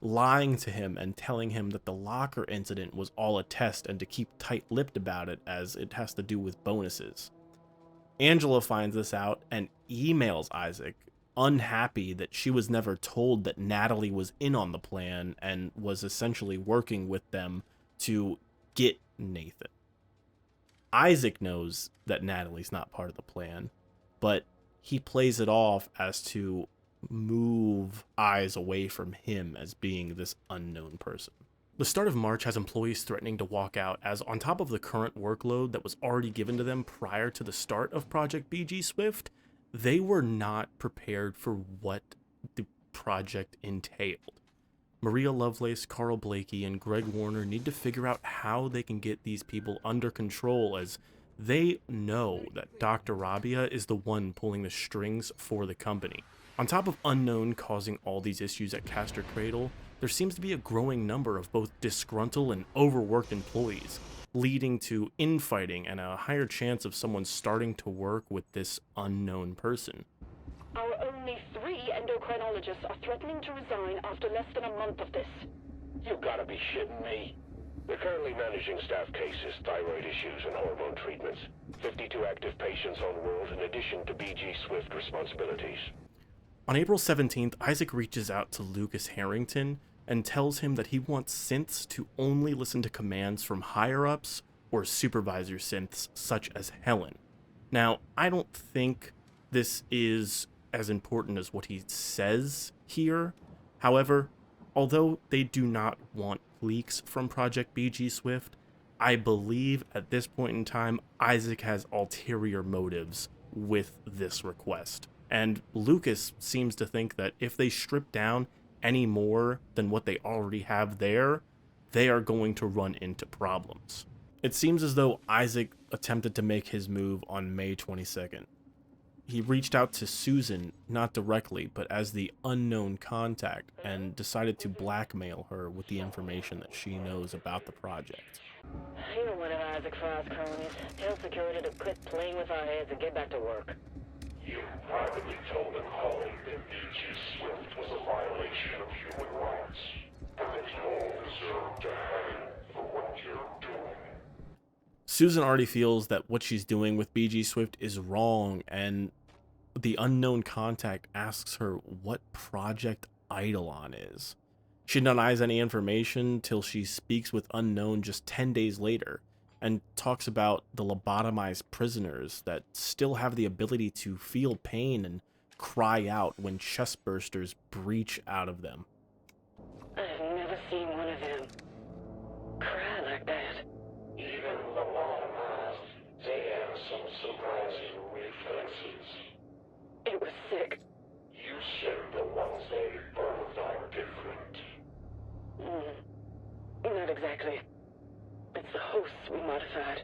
lying to him and telling him that the locker incident was all a test and to keep tight-lipped about it as it has to do with bonuses. Angela finds this out and emails Isaac, unhappy that she was never told that Natalie was in on the plan and was essentially working with them to get Nathan. Isaac knows that Natalie's not part of the plan, but he plays it off as to move eyes away from him as being this unknown person. The start of March has employees threatening to walk out, as on top of the current workload that was already given to them prior to the start of Project BG Swift, they were not prepared for what the project entailed. Maria Lovelace, Carl Blakey, and Greg Warner need to figure out how they can get these people under control, as they know that Dr. Rabia is the one pulling the strings for the company. On top of Unknown causing all these issues at Castor Cradle, there seems to be a growing number of both disgruntled and overworked employees, leading to infighting and a higher chance of someone starting to work with this unknown person. Our only 3 endocrinologists are threatening to resign after less than a month of this. You gotta be shitting me. They're currently managing staff cases, thyroid issues, and hormone treatments. 52 active patients on World in addition to BG Swift responsibilities. On April 17th, Isaac reaches out to Lucas Harrington and tells him that he wants synths to only listen to commands from higher-ups or supervisor synths such as Helen. Now, I don't think this is as important as what he says here. However, although they do not want leaks from Project BG Swift, I believe at this point in time, Isaac has ulterior motives with this request. And Lucas seems to think that if they strip down any more than what they already have there, they are going to run into problems. It seems as though Isaac attempted to make his move on May 22nd. He reached out to Susan, not directly, but as the unknown contact, and decided to blackmail her with the information that she knows about the project. You're one of Isaac Fry's cronies. Tell security to quit playing with our heads and get back to work. You privately told a colleague that BG Swift was a violation of human rights, and that you all deserve to hang for what you're doing. Susan already feels that what she's doing with BG Swift is wrong, and the unknown contact asks her what Project Eidolon is. She denies any information till she speaks with Unknown just 10 days later, and talks about the lobotomized prisoners that still have the ability to feel pain and cry out when chest bursters breach out of them. I've never seen one of them cry like that. Even lobotomized, they have some surprising reflexes. It was sick. You said the ones they birthed are different. Not exactly. It's the hosts we modified.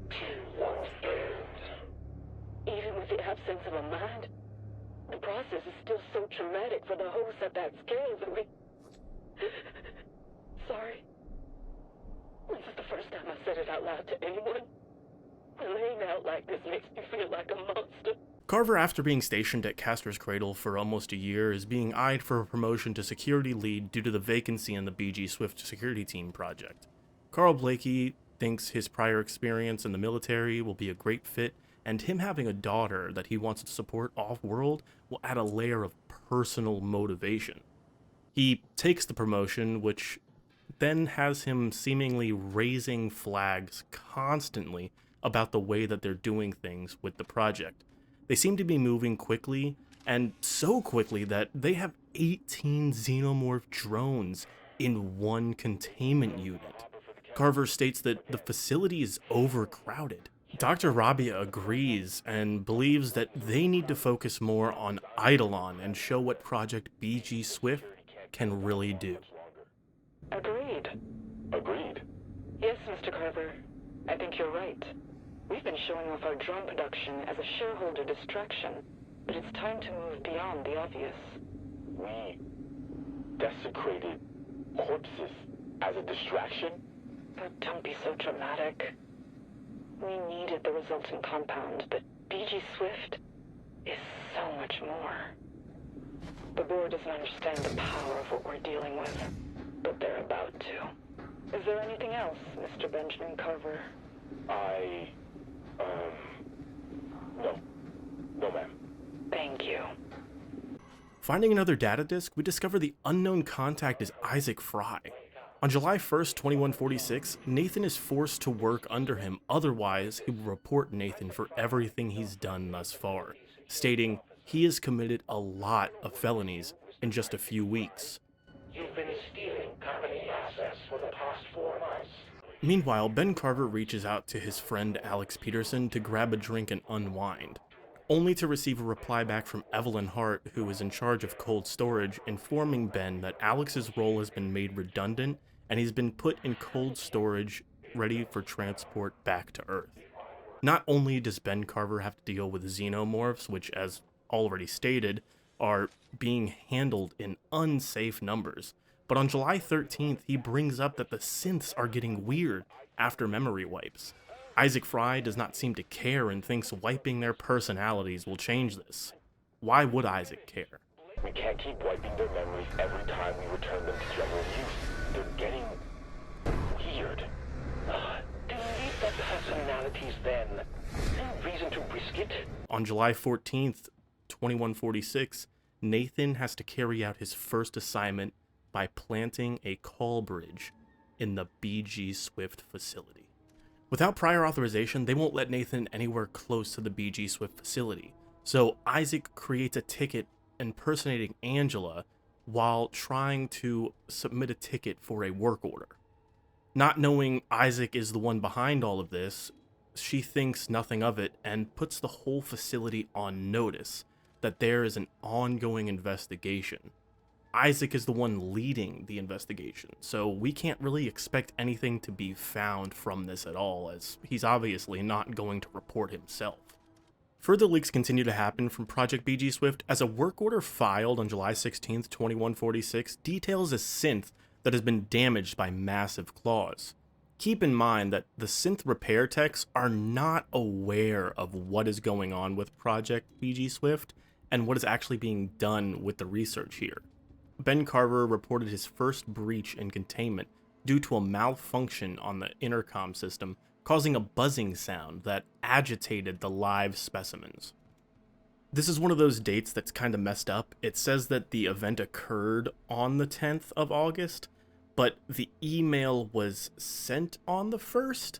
To what end? Even with the absence of a mind, the process is still so traumatic for the hosts at that scale that we... Sorry. This is the first time I said it out loud to anyone. Laying out like this makes me feel like a monster. Carver, after being stationed at Castor's Cradle for almost a year, is being eyed for a promotion to security lead due to the vacancy in the BG Swift security team project. Carl Blakey thinks his prior experience in the military will be a great fit, and him having a daughter that he wants to support off-world will add a layer of personal motivation. He takes the promotion, which then has him seemingly raising flags constantly about the way that they're doing things with the project. They seem to be moving quickly, and so quickly that they have 18 Xenomorph drones in one containment unit. Carver states that the facility is overcrowded. Dr. Rabia agrees and believes that they need to focus more on Eidolon and show what Project BG Swift can really do. Agreed. Agreed. Yes, Mr. Carver. I think you're right. We've been showing off our drone production as a shareholder distraction. but it's time to move beyond the obvious. We desecrated corpses as a distraction? But don't be so dramatic. We needed the resulting compound, but BG Swift is so much more. The board doesn't understand the power of what we're dealing with, but they're about to. Is there anything else, Mr. Benjamin Carver? No. No, ma'am. Thank you. Finding another data disk, we discover the unknown contact is Isaac Fry. On July 1st, 2146, Nathan is forced to work under him, otherwise he will report Nathan for everything he's done thus far, stating he has committed a lot of felonies in just a few weeks. You've been stealing company assets for the past 4 months. Meanwhile, Ben Carver reaches out to his friend Alex Peterson to grab a drink and unwind, only to receive a reply back from Evelyn Hart, who is in charge of cold storage, informing Ben that Alex's role has been made redundant and he's been put in cold storage ready for transport back to Earth. Not only does Ben Carver have to deal with Xenomorphs, which, as already stated, are being handled in unsafe numbers, but on July 13th, he brings up that the synths are getting weird after memory wipes. Isaac Fry does not seem to care and thinks wiping their personalities will change this. Why would Isaac care? We can't keep wiping their memories every time we return them to general use. They're getting weird. Do you need their personalities then? No reason to risk it. On July 14th, 2146, Nathan has to carry out his first assignment by planting a call bridge in the BG Swift facility. Without prior authorization, they won't let Nathan anywhere close to the BG Swift facility, so Isaac creates a ticket impersonating Angela while trying to submit a ticket for a work order. Not knowing Isaac is the one behind all of this, she thinks nothing of it and puts the whole facility on notice that there is an ongoing investigation. Isaac is the one leading the investigation, so we can't really expect anything to be found from this at all, as he's obviously not going to report himself. Further leaks continue to happen from Project BG Swift as a work order filed on July 16th, 2146 details a synth that has been damaged by massive claws. Keep in mind that the synth repair techs are not aware of what is going on with Project BG Swift and what is actually being done with the research here. Ben Carver reported his first breach in containment due to a malfunction on the intercom system, causing a buzzing sound that agitated the live specimens. This is one of those dates that's kind of messed up. It says that the event occurred on the 10th of August, but the email was sent on the 1st.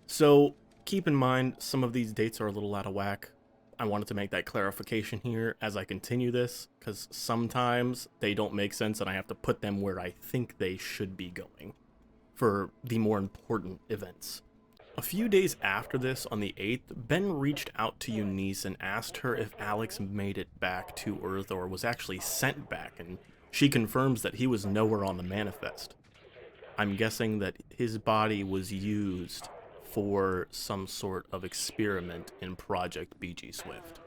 So keep in mind, some of these dates are a little out of whack. I wanted to make that clarification here as I continue this, because sometimes they don't make sense and I have to put them where I think they should be going for the more important events. A few days after this, on the 8th, Ben reached out to Eunice and asked her if Alex made it back to Earth or was actually sent back, and she confirms that he was nowhere on the manifest. I'm guessing that his body was used for some sort of experiment in Project BG Swift.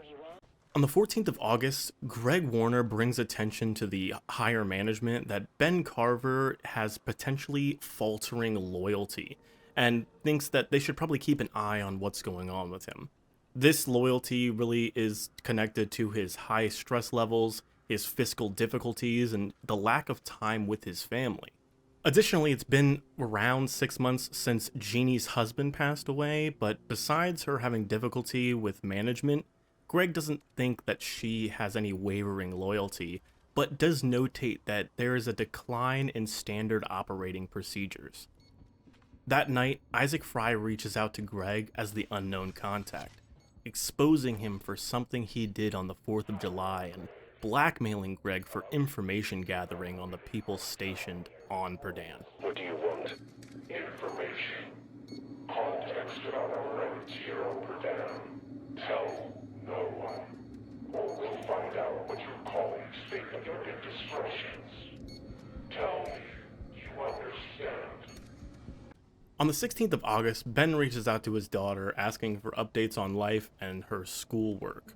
On the 14th of August, Greg Warner brings attention to the higher management that Ben Carver has potentially faltering loyalty, and thinks that they should probably keep an eye on what's going on with him. This loyalty really is connected to his high stress levels, his fiscal difficulties, and the lack of time with his family. Additionally, it's been around 6 months since Jeannie's husband passed away, but besides her having difficulty with management, Greg doesn't think that she has any wavering loyalty, but does notate that there is a decline in standard operating procedures. That night, Isaac Fry reaches out to Greg as the unknown contact, exposing him for something he did on the 4th of July and blackmailing Greg for information gathering on the people stationed on Purdan. What do you want? Information. Context about our friends here on Purdan. Tell no one, or we'll find out what your colleagues think of your indiscretions. Tell me you understand. On the 16th of August, Ben reaches out to his daughter asking for updates on life and her schoolwork.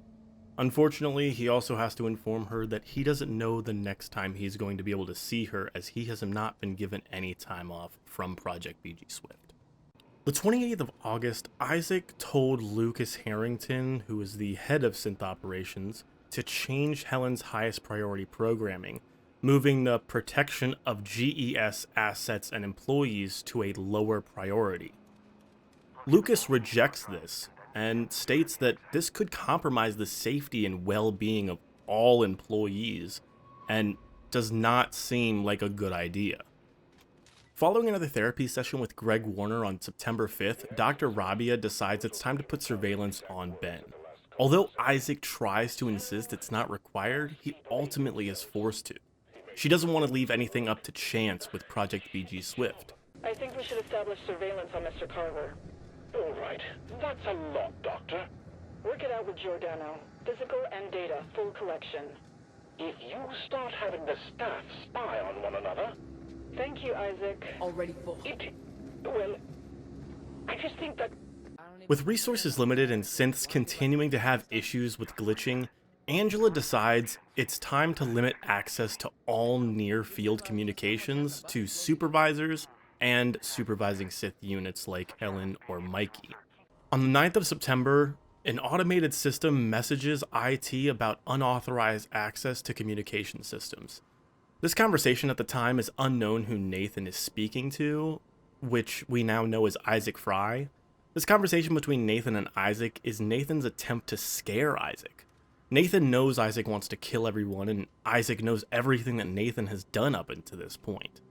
Unfortunately, he also has to inform her that he doesn't know the next time he's going to be able to see her, as he has not been given any time off from Project BG Swift. The 28th of August, Isaac told Lucas Harrington, who is the head of synth operations, to change Helen's highest priority programming, moving the protection of GES assets and employees to a lower priority. Lucas rejects this and states that this could compromise the safety and well-being of all employees and does not seem like a good idea. Following another therapy session with Greg Warner on September 5th, Dr. Rabia decides it's time to put surveillance on Ben. Although Isaac tries to insist it's not required, he ultimately is forced to. She doesn't want to leave anything up to chance with Project BG Swift. I think we should establish surveillance on Mr. Carver. All right. That's a lot, Doctor. Work it out with Giordano. Physical and data, full collection. If you start having the staff spy on one another... Thank you, Isaac. Already full. Well, I just think that... With resources limited and synths continuing to have issues with glitching, Angela decides it's time to limit access to all near-field communications to supervisors and supervising Sith units like Helen or Mikey. On the 9th of September, an automated system messages IT about unauthorized access to communication systems. This conversation at the time is unknown who Nathan is speaking to, which we now know as Isaac Fry. This conversation between Nathan and Isaac is Nathan's attempt to scare Isaac. Nathan knows Isaac wants to kill everyone, and Isaac knows everything that Nathan has done up until this point.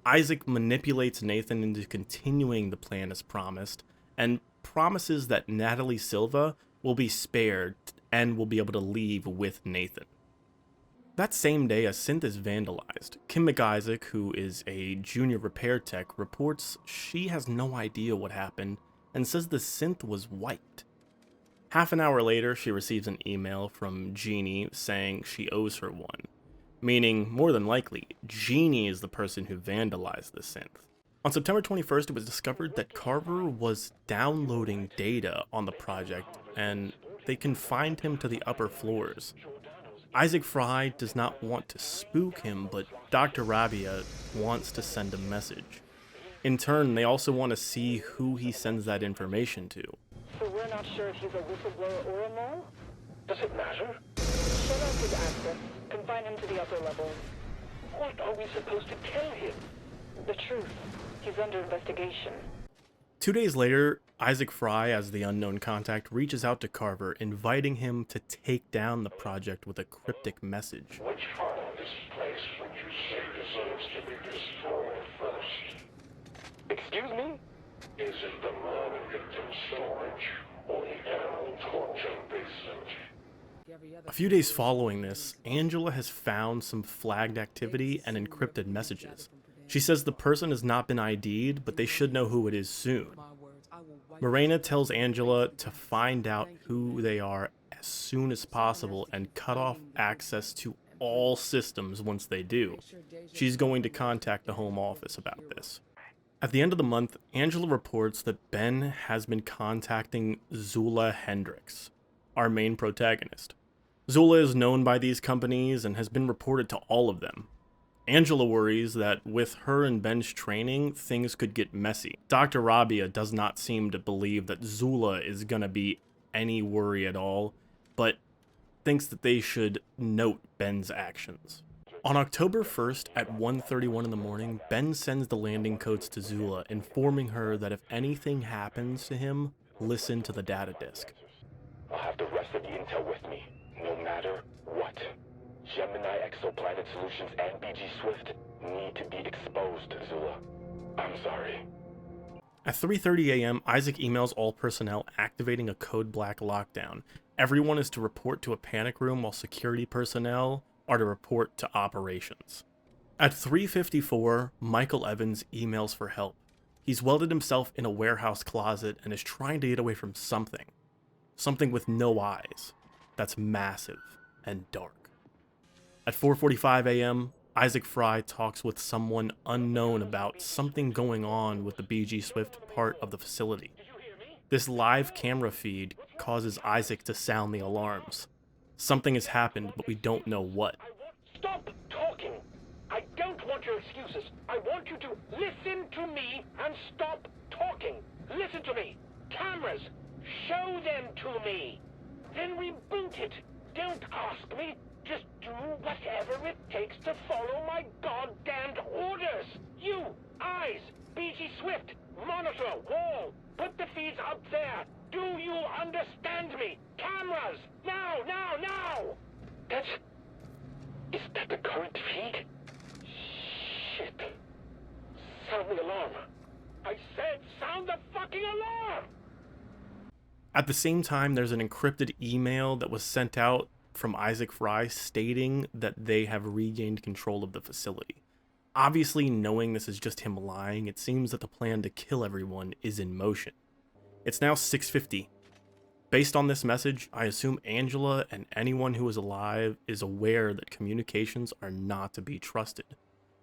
Isaac manipulates Nathan into continuing the plan as promised, and promises that Natalie Silva will be spared and will be able to leave with Nathan. That same day, a synth is vandalized. Kim McIsaac, who is a junior repair tech, reports she has no idea what happened and says the synth was wiped. Half an hour later, she receives an email from Jeannie saying she owes her one, meaning, more than likely, Jeannie is the person who vandalized the synth. On September 21st, it was discovered that Carver was downloading data on the project, and they confined him to the upper floors. Isaac Fry does not want to spook him, but Dr. Rabia wants to send a message. In turn, they also want to see who he sends that information to. So we're not sure if he's a whistleblower or a mole? Does it matter? Shut off his access. Confine him to the upper levels. What are we supposed to tell him? The truth. He's under investigation. 2 days later, Isaac Fry, as the unknown contact, reaches out to Carver, inviting him to take down the project with a cryptic message. Which part of this place would you say deserves to be destroyed first? Excuse me? Is it the murder victim storage or the animal torture basement? A few days following this, Angela has found some flagged activity and encrypted messages. She says the person has not been ID'd, but they should know who it is soon. Morena tells Angela to find out who they are as soon as possible and cut off access to all systems once they do. She's going to contact the Home Office about this. At the end of the month, Angela reports that Ben has been contacting Zula Hendricks, our main protagonist. Zula is known by these companies and has been reported to all of them. Angela worries that with her and Ben's training, things could get messy. Dr. Rabia does not seem to believe that Zula is gonna be any worry at all, but thinks that they should note Ben's actions. On October 1st at 1:31 in the morning, Ben sends the landing codes to Zula, informing her that if anything happens to him, listen to the data disk. I'll have the rest of the intel with me, no matter what. Gemini Exoplanet Solutions and BG Swift need to be exposed, Zula. I'm sorry. At 3:30 a.m., Isaac emails all personnel activating a code black lockdown. Everyone is to report to a panic room while security personnel are to report to operations. At 3:54, Michael Evans emails for help. He's welded himself in a warehouse closet and is trying to get away from something. Something with no eyes. That's massive and dark. At 4:45 a.m., Isaac Fry talks with someone unknown about something going on with the BG Swift part of the facility. This live camera feed causes Isaac to sound the alarms. Something has happened, but we don't know what. Stop talking! I don't want your excuses. I want you to listen to me and stop talking. Listen to me. Cameras, show them to me. Then reboot it. Don't ask me. Just do whatever it takes to follow my goddamned orders. You, eyes, BG Swift, monitor, wall. Put the feeds up there. Do you understand me? Cameras, now, now, now! Is that the current feed? Shit. Sound the alarm. I said sound the fucking alarm! At the same time, there's an encrypted email that was sent out from Isaac Fry stating that they have regained control of the facility. Obviously, knowing this is just him lying, it seems that the plan to kill everyone is in motion. It's now 6:50. Based on this message, I assume Angela and anyone who is alive is aware that communications are not to be trusted.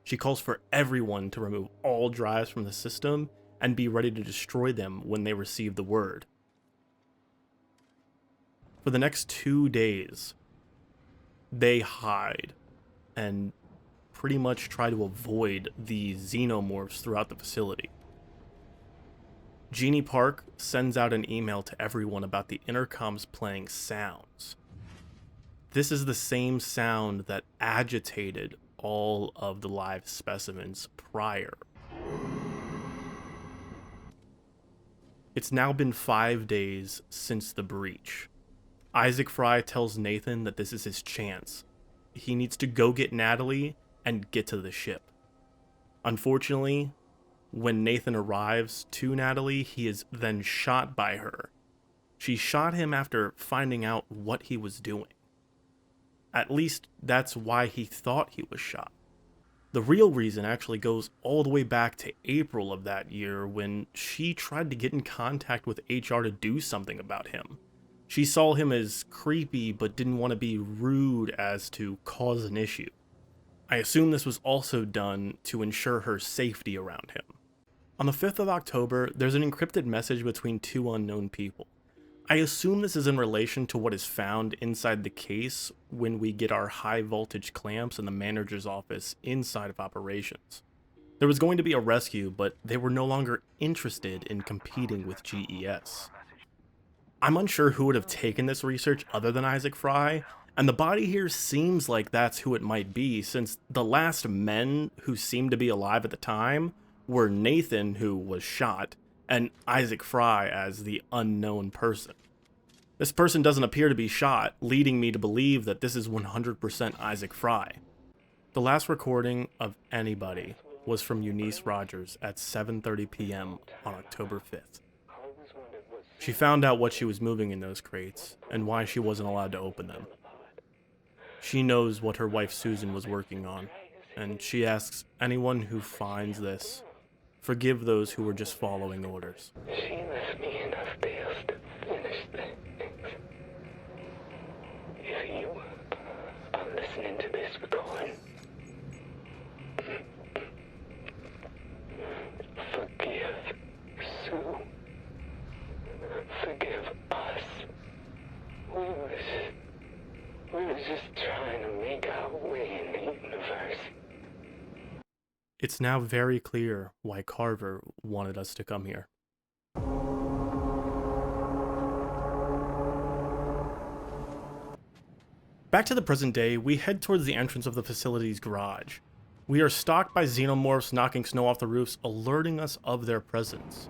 She calls for everyone to remove all drives from the system and be ready to destroy them when they receive the word. For the next 2 days, they hide and pretty much try to avoid the Xenomorphs throughout the facility. Jeannie Park sends out an email to everyone about the intercoms playing sounds. This is the same sound that agitated all of the live specimens prior. It's now been 5 days since the breach. Isaac Fry tells Nathan that this is his chance. He needs to go get Natalie and get to the ship. Unfortunately, when Nathan arrives to Natalie, he is then shot by her. She shot him after finding out what he was doing. At least that's why he thought he was shot. The real reason actually goes all the way back to April of that year when she tried to get in contact with HR to do something about him. She saw him as creepy but didn't want to be rude as to cause an issue. I assume this was also done to ensure her safety around him. On the 5th of October, there's an encrypted message between two unknown people. I assume this is in relation to what is found inside the case when we get our high voltage clamps in the manager's office inside of operations. There was going to be a rescue, but they were no longer interested in competing with GES. I'm unsure who would have taken this research other than Isaac Fry, and the body here seems like that's who it might be, since the last men who seemed to be alive at the time were Nathan, who was shot, and Isaac Fry as the unknown person. This person doesn't appear to be shot, leading me to believe that this is 100% Isaac Fry. The last recording of anybody was from Eunice Rogers at 7:30 p.m. on October 5th. She found out what she was moving in those crates, and why she wasn't allowed to open them. She knows what her wife Susan was working on, and she asks anyone who finds this, forgive those who were just following orders. She left me enough bills to finish things. If you are listening to this recording, forgive Sue. Forgive us. We was just trying to make our way in the universe. It's now very clear why Carver wanted us to come here. Back to the present day, we head towards the entrance of the facility's garage. We are stalked by Xenomorphs knocking snow off the roofs, alerting us of their presence.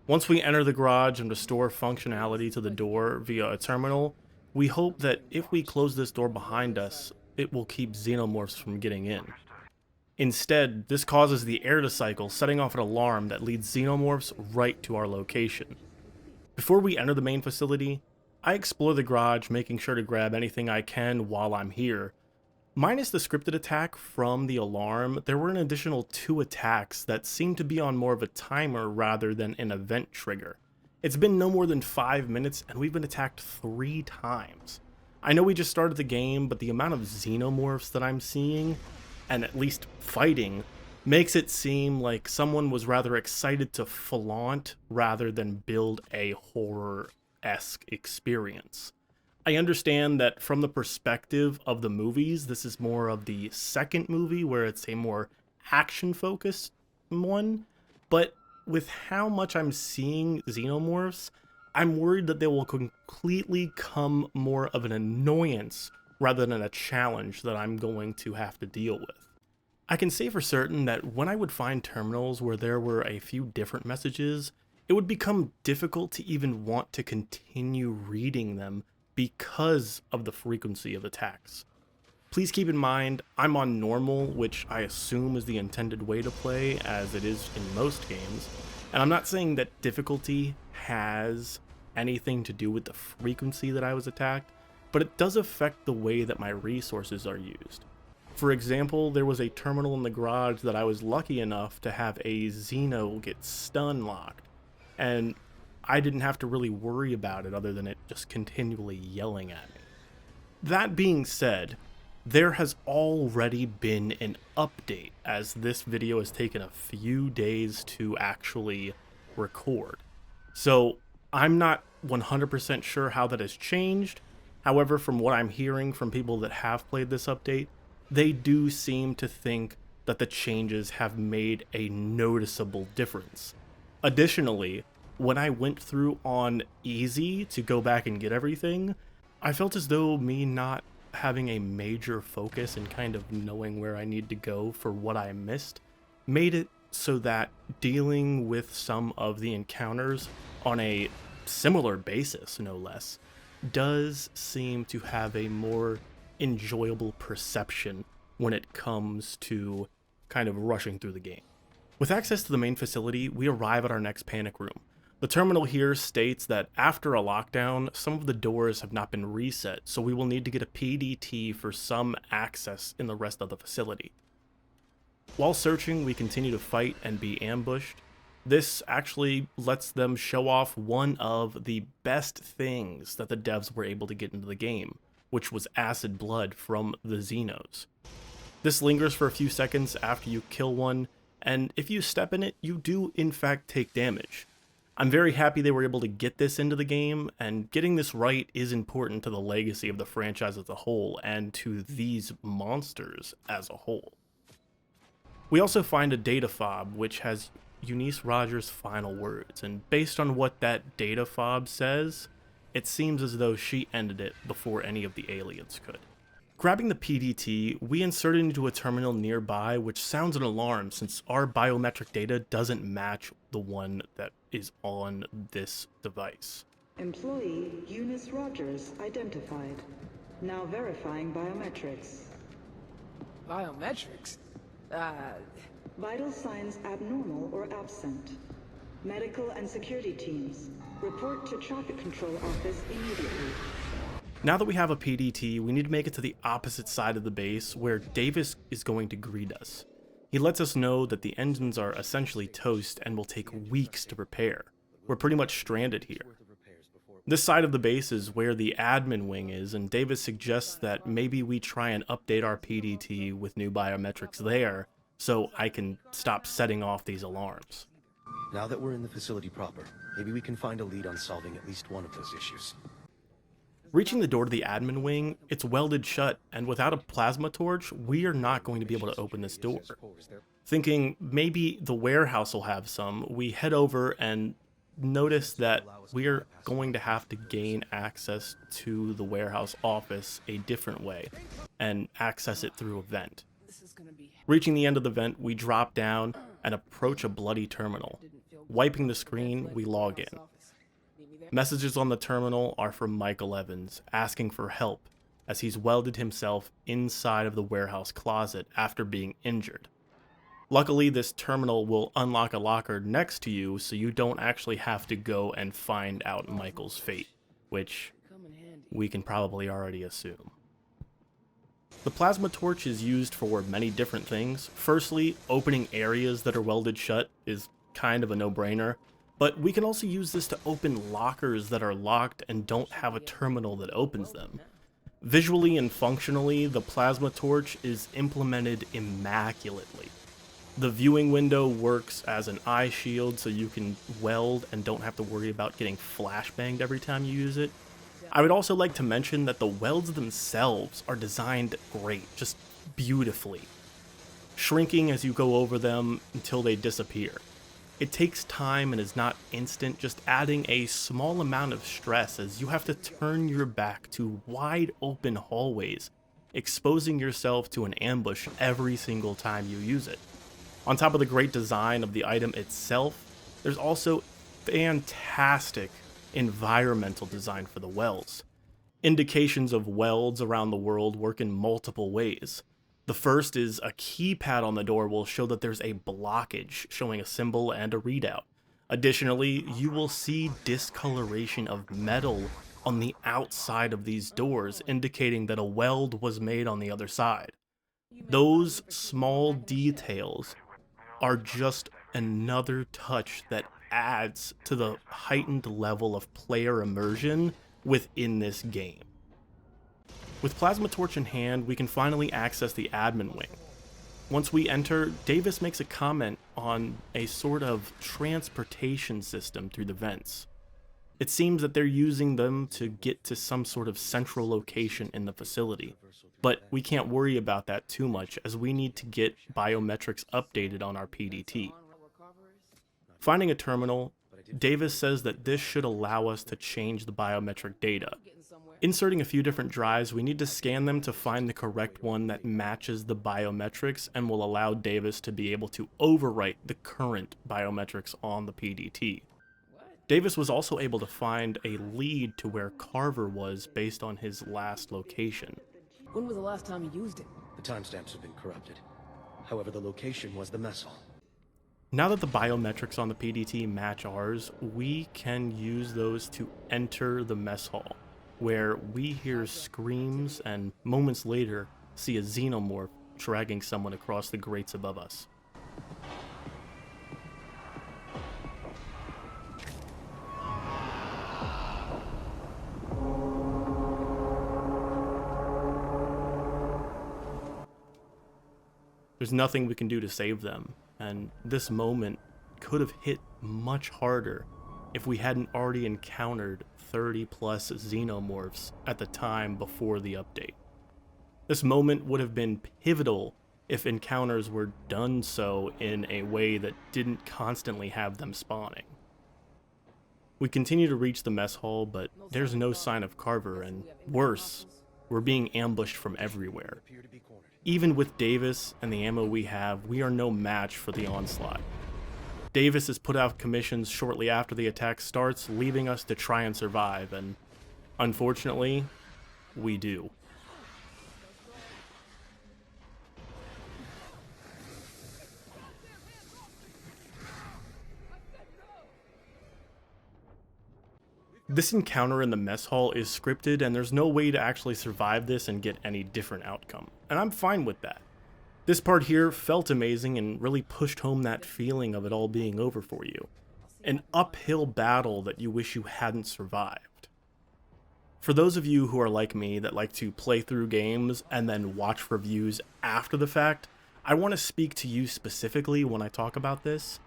Once we enter the garage and restore functionality to the door via a terminal, we hope that if we close this door behind us, it will keep Xenomorphs from getting in. Instead, this causes the air to cycle, setting off an alarm that leads Xenomorphs right to our location. Before we enter the main facility, I explore the garage, making sure to grab anything I can while I'm here. Minus the scripted attack from the alarm, there were an additional 2 attacks that seemed to be on more of a timer rather than an event trigger. It's been no more than 5 minutes and we've been attacked 3 times. I know we just started the game, but the amount of Xenomorphs that I'm seeing, and at least fighting, makes it seem like someone was rather excited to flaunt rather than build a horror-esque experience. I understand that from the perspective of the movies, this is more of the second movie where it's a more action-focused one, but with how much I'm seeing Xenomorphs, I'm worried that they will completely come more of an annoyance rather than a challenge that I'm going to have to deal with. I can say for certain that when I would find terminals where there were a few different messages, it would become difficult to even want to continue reading them because of the frequency of attacks. Please keep in mind, I'm on normal, which I assume is the intended way to play, as it is in most games, and I'm not saying that difficulty has anything to do with the frequency that I was attacked, but it does affect the way that my resources are used. For example, there was a terminal in the garage that I was lucky enough to have a Xeno get stun locked, and I didn't have to really worry about it other than it just continually yelling at me. That being said, there has already been an update, as this video has taken a few days to actually record. So I'm not 100% sure how that has changed. However, from what I'm hearing from people that have played this update, they do seem to think that the changes have made a noticeable difference. Additionally, when I went through on easy to go back and get everything, I felt as though me not having a major focus and kind of knowing where I need to go for what I missed made it so that dealing with some of the encounters on a similar basis, no less, does seem to have a more enjoyable perception when it comes to kind of rushing through the game. With access to the main facility, we arrive at our next panic room. The terminal here states that after a lockdown, some of the doors have not been reset, so we will need to get a PDT for some access in the rest of the facility. While searching, we continue to fight and be ambushed. This actually lets them show off one of the best things that the devs were able to get into the game, which was acid blood from the Xenos. This lingers for a few seconds after you kill one, and if you step in it, you do in fact take damage. I'm very happy they were able to get this into the game, and getting this right is important to the legacy of the franchise as a whole, and to these monsters as a whole. We also find a data fob which has Eunice Rogers' final words, and based on what that data fob says, it seems as though she ended it before any of the aliens could. Grabbing the PDT, we insert it into a terminal nearby, which sounds an alarm since our biometric data doesn't match the one that is on this device. Employee Eunice Rogers identified. Now verifying biometrics. Biometrics? Vital signs abnormal or absent. Medical and security teams, report to traffic control office immediately. Now that we have a PDT, we need to make it to the opposite side of the base where Davis is going to greet us. He lets us know that the engines are essentially toast and will take weeks to repair. We're pretty much stranded here. This side of the base is where the admin wing is, and Davis suggests that maybe we try and update our PDT with new biometrics there so I can stop setting off these alarms. Now that we're in the facility proper, maybe we can find a lead on solving at least one of those issues. Reaching the door to the admin wing, it's welded shut, and without a plasma torch, we are not going to be able to open this door. Thinking maybe the warehouse will have some, we head over and notice that we're going to have to gain access to the warehouse office a different way, and access it through a vent. Reaching the end of the vent, we drop down and approach a bloody terminal. Wiping the screen, we log in. Messages on the terminal are from Michael Evans, asking for help, as he's welded himself inside of the warehouse closet after being injured. Luckily, this terminal will unlock a locker next to you, so you don't actually have to go and find out Michael's fate, which we can probably already assume. The plasma torch is used for many different things. Firstly, opening areas that are welded shut is kind of a no-brainer, but we can also use this to open lockers that are locked and don't have a terminal that opens them. Visually and functionally, the plasma torch is implemented immaculately. The viewing window works as an eye shield so you can weld and don't have to worry about getting flashbanged every time you use it. I would also like to mention that the welds themselves are designed great, just beautifully, shrinking as you go over them until they disappear. It takes time and is not instant, just adding a small amount of stress as you have to turn your back to wide open hallways, exposing yourself to an ambush every single time you use it. On top of the great design of the item itself, there's also fantastic environmental design for the welds. Indications of welds around the world work in multiple ways. The first is a keypad on the door will show that there's a blockage, showing a symbol and a readout. Additionally, you will see discoloration of metal on the outside of these doors, indicating that a weld was made on the other side. Those small details are just another touch that adds to the heightened level of player immersion within this game. With Plasma Torch in hand, we can finally access the admin wing. Once we enter, Davis makes a comment on a sort of transportation system through the vents. It seems that they're using them to get to some sort of central location in the facility, but we can't worry about that too much as we need to get biometrics updated on our PDT. Finding a terminal, Davis says that this should allow us to change the biometric data. Inserting a few different drives, we need to scan them to find the correct one that matches the biometrics and will allow Davis to be able to overwrite the current biometrics on the PDT. Davis was also able to find a lead to where Carver was based on his last location. When was the last time you used it? The timestamps have been corrupted. However, the location was the mess hall. Now that the biometrics on the PDT match ours, we can use those to enter the mess hall, where we hear screams and moments later see a Xenomorph dragging someone across the grates above us. There's nothing we can do to save them, and this moment could have hit much harder if we hadn't already encountered 30 plus Xenomorphs at the time before the update. This moment would have been pivotal if encounters were done so in a way that didn't constantly have them spawning. We continue to reach the mess hall, but there's no sign of Carver, and worse, we're being ambushed from everywhere. Even with Davis and the ammo we have, we are no match for the onslaught. Davis is put out commissions shortly after the attack starts, leaving us to try and survive, and unfortunately, we do. This encounter in the mess hall is scripted, and there's no way to actually survive this and get any different outcome, and I'm fine with that. This part here felt amazing and really pushed home that feeling of it all being over for you. An uphill battle that you wish you hadn't survived. For those of you who are like me that like to play through games and then watch reviews after the fact, I want to speak to you specifically when I talk about this.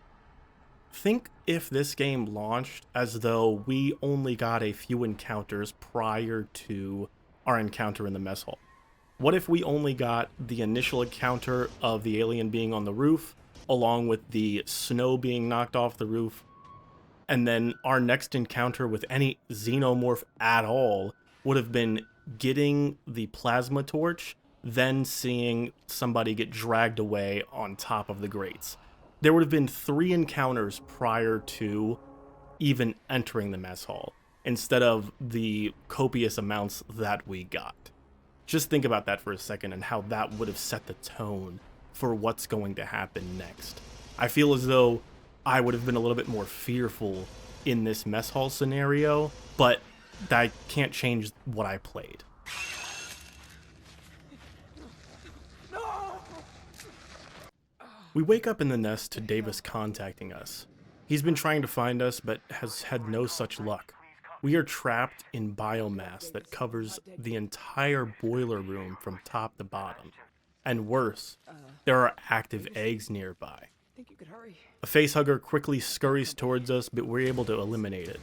Think if this game launched as though we only got a few encounters prior to our encounter in the mess hall. What if we only got the initial encounter of the alien being on the roof, along with the snow being knocked off the roof, and then our next encounter with any Xenomorph at all would have been getting the plasma torch, then seeing somebody get dragged away on top of the grates. There would have been 3 encounters prior to even entering the mess hall, instead of the copious amounts that we got. Just think about that for a second and how that would have set the tone for what's going to happen next. I feel as though I would have been a little bit more fearful in this mess hall scenario, but I can't change what I played. We wake up in the nest to Davis contacting us. He's been trying to find us, but has had no such luck. We are trapped in biomass that covers the entire boiler room from top to bottom. And worse, there are active eggs nearby. Think you could hurry? A facehugger quickly scurries towards us, but we're able to eliminate it.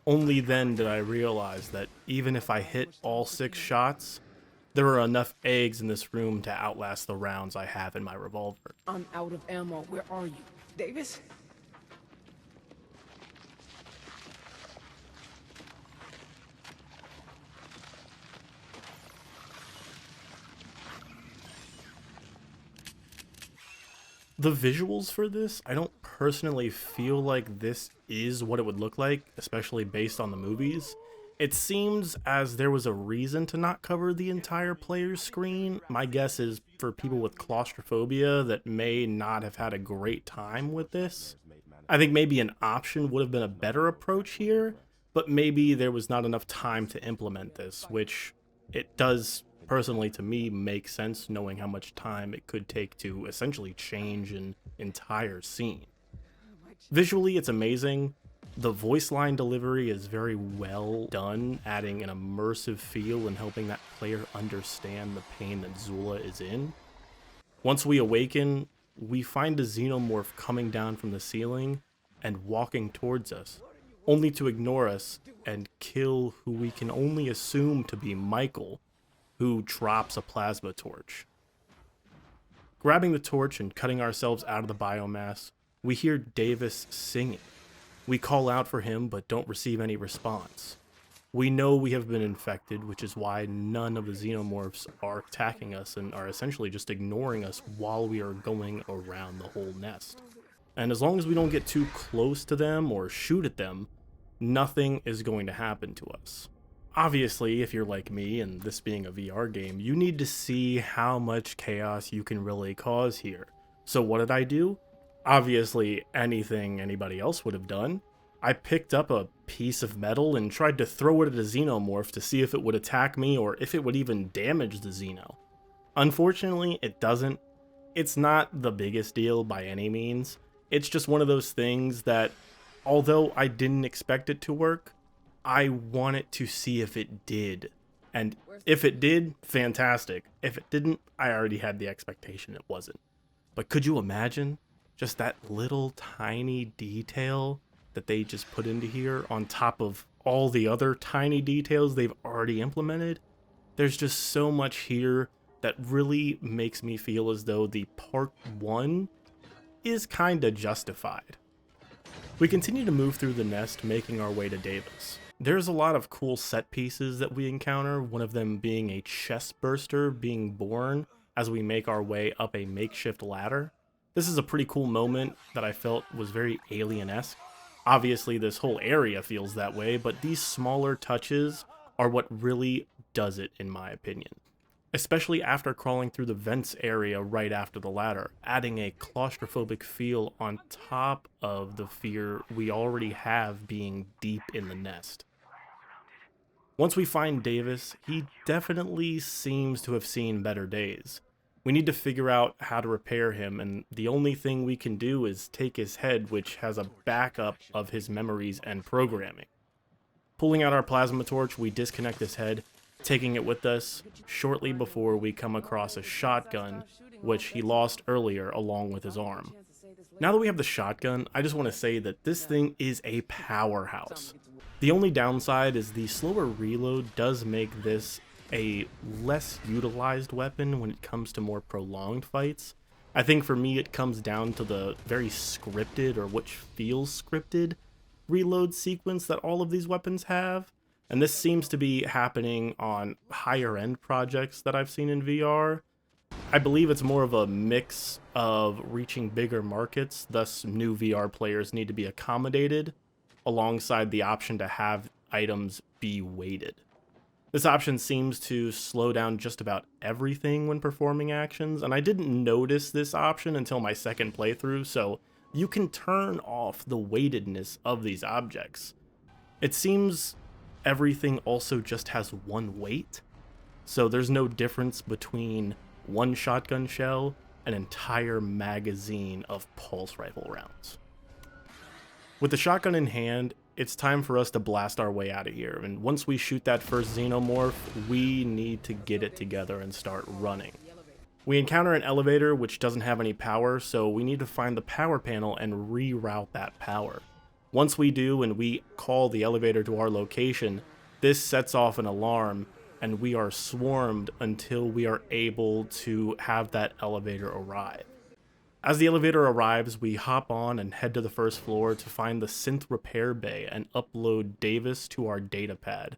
Only then did I realize that even if I hit all 6 shots, there are enough eggs in this room to outlast the rounds I have in my revolver. I'm out of ammo. Where are you? Davis? The visuals for this, I don't personally feel like this is what it would look like, especially based on the movies. It seems as there was a reason to not cover the entire player's screen. My guess is for people with claustrophobia that may not have had a great time with this. I think maybe an option would have been a better approach here, but maybe there was not enough time to implement this, which it does personally to me make sense knowing how much time it could take to essentially change an entire scene. Visually, it's amazing. The voice line delivery is very well done, adding an immersive feel and helping that player understand the pain that Zula is in. Once we awaken, we find a xenomorph coming down from the ceiling and walking towards us, only to ignore us and kill who we can only assume to be Michael, who drops a plasma torch. Grabbing the torch and cutting ourselves out of the biomass, we hear Davis singing. We call out for him but don't receive any response. We know we have been infected, which is why none of the xenomorphs are attacking us and are essentially just ignoring us while we are going around the whole nest. And as long as we don't get too close to them or shoot at them, nothing is going to happen to us. Obviously, if you're like me, and this being a VR game, you need to see how much chaos you can really cause here. So what did I do? Obviously, anything anybody else would have done. I picked up a piece of metal and tried to throw it at a xenomorph to see if it would attack me or if it would even damage the xeno. Unfortunately, it doesn't. It's not the biggest deal by any means. It's just one of those things that, although I didn't expect it to work, I wanted to see if it did. And if it did, fantastic. If it didn't, I already had the expectation it wasn't. But could you imagine just that little tiny detail that they just put into here on top of all the other tiny details they've already implemented? There's just so much here that really makes me feel as though the part 1 is kinda justified. We continue to move through the nest, making our way to Davis. There's a lot of cool set pieces that we encounter, one of them being a chest burster being born as we make our way up a makeshift ladder. This is a pretty cool moment that I felt was very alien-esque. Obviously, this whole area feels that way, but these smaller touches are what really does it, in my opinion. Especially after crawling through the vents area right after the ladder, adding a claustrophobic feel on top of the fear we already have being deep in the nest. Once we find Davis, he definitely seems to have seen better days. We need to figure out how to repair him, and the only thing we can do is take his head, which has a backup of his memories and programming. Pulling out our plasma torch, we disconnect his head, taking it with us shortly before we come across a shotgun, which he lost earlier along with his arm. Now that we have the shotgun, I just want to say that this thing is a powerhouse. The only downside is the slower reload does make this a less utilized weapon when it comes to more prolonged fights. I think for me it comes down to the very scripted, or which feels scripted, reload sequence that all of these weapons have. And this seems to be happening on higher end projects that I've seen in VR. I believe it's more of a mix of reaching bigger markets, thus new VR players need to be accommodated, alongside the option to have items be weighted. This option seems to slow down just about everything when performing actions, and I didn't notice this option until my second playthrough, so you can turn off the weightedness of these objects. It seems everything also just has one weight, so there's no difference between one shotgun shell and an entire magazine of pulse rifle rounds. With the shotgun in hand, it's time for us to blast our way out of here. And once we shoot that first Xenomorph, we need to get it together and start running. We encounter an elevator which doesn't have any power, so we need to find the power panel and reroute that power. Once we do and we call the elevator to our location, this sets off an alarm and we are swarmed until we are able to have that elevator arrive. As the elevator arrives, we hop on and head to the first floor to find the synth repair bay and upload Davis to our datapad.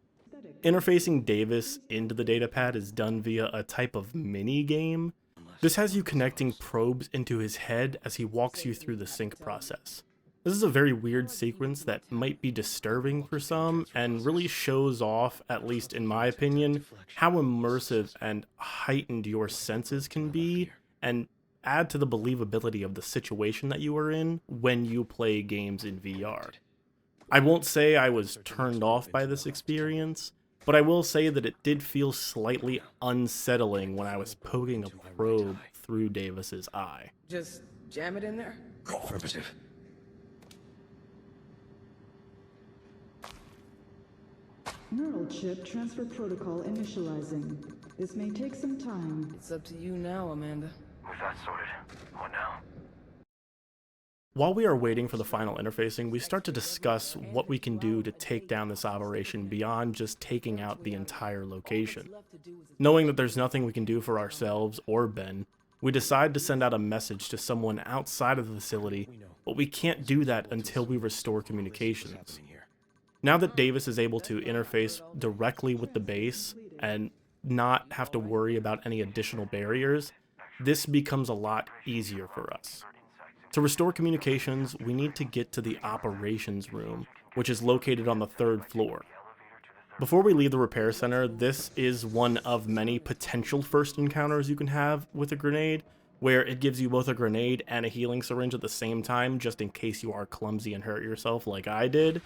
Interfacing Davis into the datapad is done via a type of mini game. This has you connecting probes into his head as he walks you through the sync process. This is a very weird sequence that might be disturbing for some and really shows off, at least in my opinion, how immersive and heightened your senses can be and add to the believability of the situation that you are in when you play games in VR. I won't say I was turned off by this experience, but I will say that it did feel slightly unsettling when I was poking a probe through Davis's eye. Just jam it in there? Affirmative. Neural chip transfer protocol initializing. This may take some time. It's up to you now, Amanda. With that sorted, what now? While we are waiting for the final interfacing, we start to discuss what we can do to take down this operation beyond just taking out the entire location. Knowing that there's nothing we can do for ourselves or Ben, we decide to send out a message to someone outside of the facility, but we can't do that until we restore communications. Now that Davis is able to interface directly with the base and not have to worry about any additional barriers, this becomes a lot easier for us. To restore communications, we need to get to the operations room, which is located on the 3rd floor. Before we leave the repair center, this is one of many potential first encounters you can have with a grenade, where it gives you both a grenade and a healing syringe at the same time, just in case you are clumsy and hurt yourself like I did.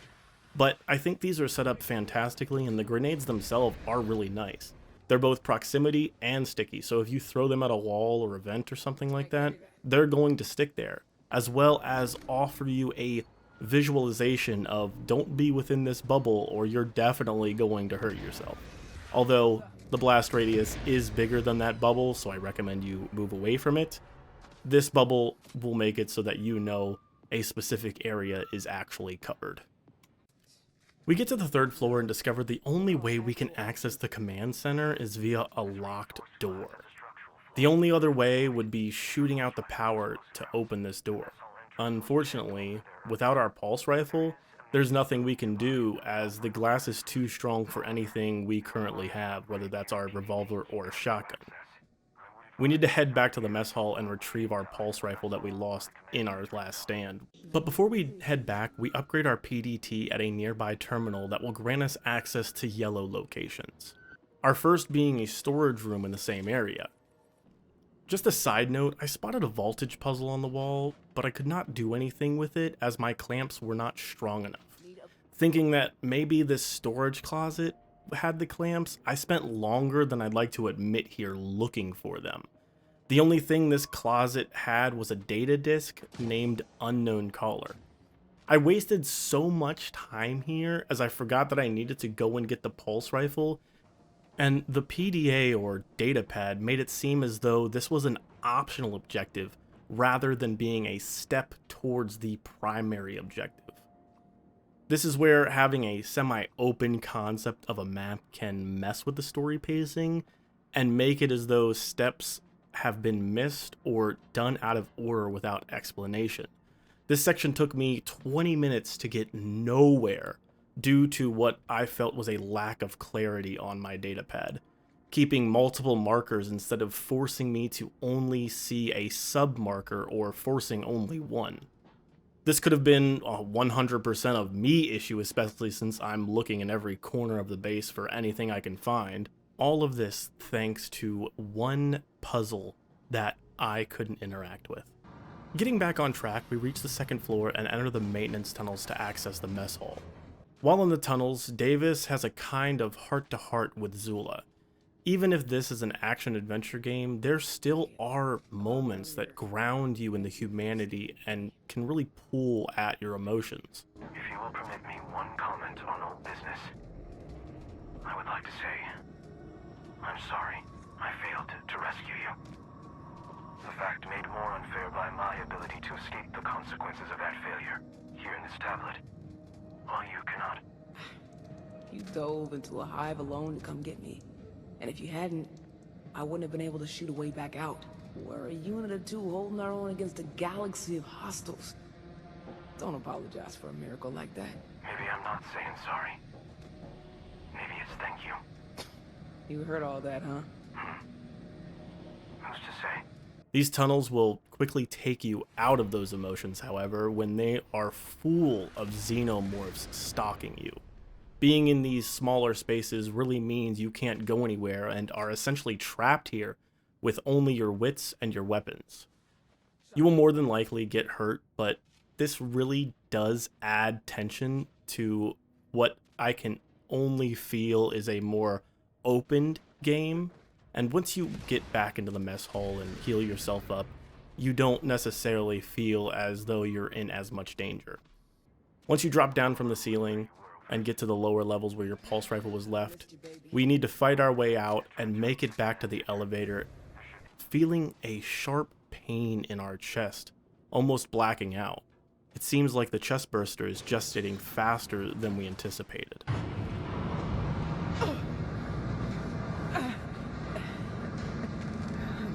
But I think these are set up fantastically, and the grenades themselves are really nice. They're both proximity and sticky, so if you throw them at a wall or a vent or something like that, they're going to stick there, as well as offer you a visualization of don't be within this bubble or you're definitely going to hurt yourself. Although the blast radius is bigger than that bubble, so I recommend you move away from it. This bubble will make it so that you know a specific area is actually covered. We get to the 3rd floor and discover the only way we can access the command center is via a locked door. The only other way would be shooting out the power to open this door. Unfortunately, without our pulse rifle, there's nothing we can do as the glass is too strong for anything we currently have, whether that's our revolver or a shotgun. We need to head back to the mess hall and retrieve our pulse rifle that we lost in our last stand. But before we head back, we upgrade our PDT at a nearby terminal that will grant us access to yellow locations. Our first being a storage room in the same area. Just a side note, I spotted a voltage puzzle on the wall, but I could not do anything with it as my clamps were not strong enough. Thinking that maybe this storage closet had the clamps, I spent longer than I'd like to admit here looking for them. The only thing this closet had was a data disk named Unknown Caller. I wasted so much time here as I forgot that I needed to go and get the pulse rifle, and the PDA or datapad made it seem as though this was an optional objective rather than being a step towards the primary objective. This is where having a semi-open concept of a map can mess with the story pacing and make it as though steps have been missed or done out of order without explanation. This section took me 20 minutes to get nowhere due to what I felt was a lack of clarity on my datapad, keeping multiple markers instead of forcing me to only see a sub-marker or forcing only one. This could have been a 100% of me issue, especially since I'm looking in every corner of the base for anything I can find. All of this thanks to one puzzle that I couldn't interact with. Getting back on track, we reach the 2nd floor and enter the maintenance tunnels to access the mess hall. While in the tunnels, Davis has a kind of heart-to-heart with Zula. Even if this is an action-adventure game, there still are moments that ground you in the humanity and can really pull at your emotions. If you will permit me one comment on old business, I would like to say, I'm sorry I failed to rescue you. The fact made more unfair by my ability to escape the consequences of that failure here in this tablet, while you cannot. You dove into a hive alone to come get me. And if you hadn't, I wouldn't have been able to shoot a way back out. We're a unit of two holding our own against a galaxy of hostiles. Don't apologize for a miracle like that. Maybe I'm not saying sorry. Maybe it's thank you. You heard all that, huh? Who's to say? These tunnels will quickly take you out of those emotions, however, when they are full of xenomorphs stalking you. Being in these smaller spaces really means you can't go anywhere and are essentially trapped here with only your wits and your weapons. You will more than likely get hurt, but this really does add tension to what I can only feel is a more opened game. And once you get back into the mess hall and heal yourself up, you don't necessarily feel as though you're in as much danger. Once you drop down from the ceiling and get to the lower levels where your pulse rifle was left, we need to fight our way out and make it back to the elevator, feeling a sharp pain in our chest, almost blacking out. It seems like the chest burster is gestating faster than we anticipated.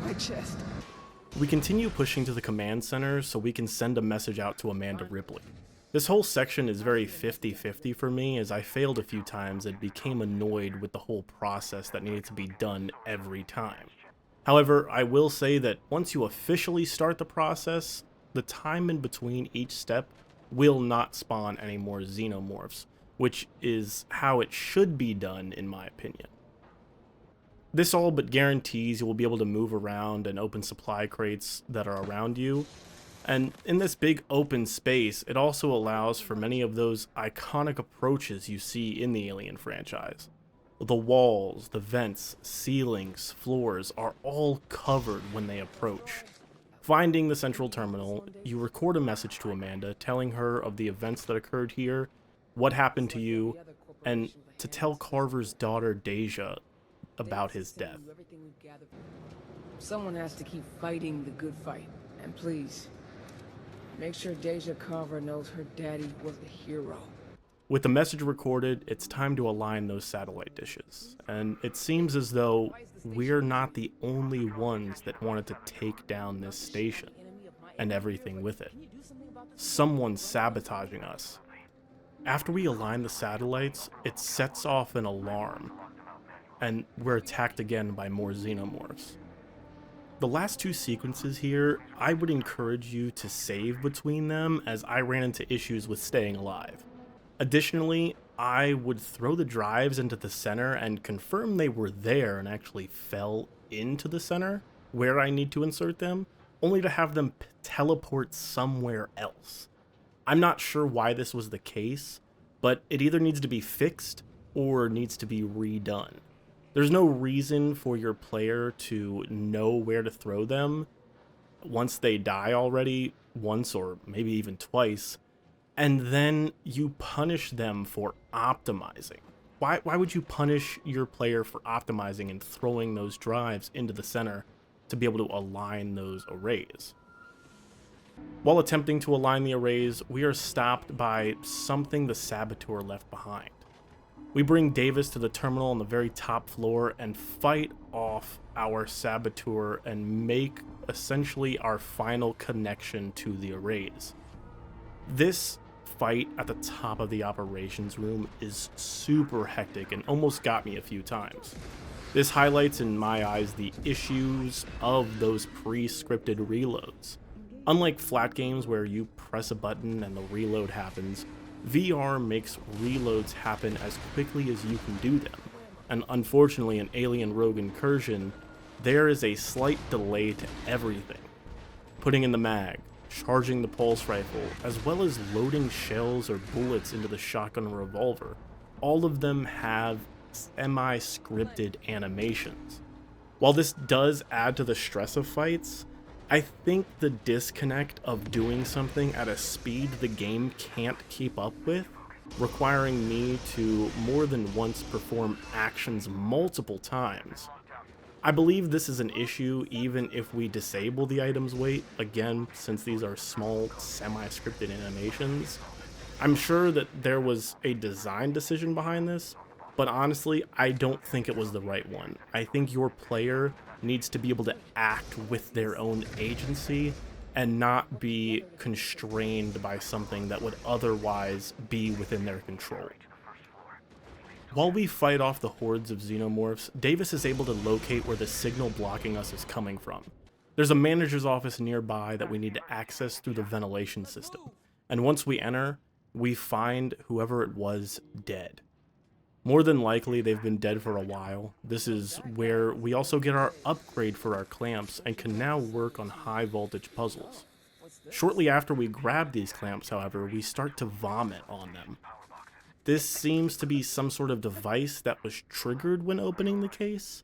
My chest. We continue pushing to the command center so we can send a message out to Amanda Ripley. This whole section is very 50-50 for me, as I failed a few times and became annoyed with the whole process that needed to be done every time. However, I will say that once you officially start the process, the time in between each step will not spawn any more xenomorphs, which is how it should be done in my opinion. This all but guarantees you will be able to move around and open supply crates that are around you. And in this big open space, it also allows for many of those iconic approaches you see in the Alien franchise. The walls, the vents, ceilings, floors are all covered when they approach. Finding the central terminal, you record a message to Amanda telling her of the events that occurred here, what happened to you, and to tell Carver's daughter Deja about his death. Someone has to keep fighting the good fight. And please, make sure Deja Carver knows her daddy was a hero. With the message recorded, it's time to align those satellite dishes. And it seems as though we're not the only ones that wanted to take down this station and everything with it. Someone's sabotaging us. After we align the satellites, it sets off an alarm, and we're attacked again by more xenomorphs. The last two sequences here, I would encourage you to save between them, as I ran into issues with staying alive. Additionally, I would throw the drives into the center and confirm they were there and actually fell into the center where I need to insert them, only to have them teleport somewhere else. I'm not sure why this was the case, but it either needs to be fixed or needs to be redone. There's no reason for your player to know where to throw them once they die already, once or maybe even twice, and then you punish them for optimizing. Why would you punish your player for optimizing and throwing those drives into the center to be able to align those arrays? While attempting to align the arrays, we are stopped by something the saboteur left behind. We bring Davis to the terminal on the very top floor and fight off our saboteur and make essentially our final connection to the arrays. This fight at the top of the operations room is super hectic and almost got me a few times. This highlights in my eyes the issues of those pre-scripted reloads. Unlike flat games where you press a button and the reload happens, VR makes reloads happen as quickly as you can do them, and unfortunately in Alien Rogue Incursion, there is a slight delay to everything. Putting in the mag, charging the pulse rifle, as well as loading shells or bullets into the shotgun or revolver, all of them have semi-scripted animations. While this does add to the stress of fights, I think the disconnect of doing something at a speed the game can't keep up with, requiring me to more than once perform actions multiple times. I believe this is an issue even if we disable the item's weight, again, since these are small, semi-scripted animations. I'm sure that there was a design decision behind this, but honestly, I don't think it was the right one. I think your player needs to be able to act with their own agency and not be constrained by something that would otherwise be within their control. While we fight off the hordes of Xenomorphs, Davis is able to locate where the signal blocking us is coming from. There's a manager's office nearby that we need to access through the ventilation system, and once we enter, we find whoever it was dead. More than likely, they've been dead for a while. This is where we also get our upgrade for our clamps and can now work on high voltage puzzles. Shortly after we grab these clamps, however, we start to vomit on them. This seems to be some sort of device that was triggered when opening the case.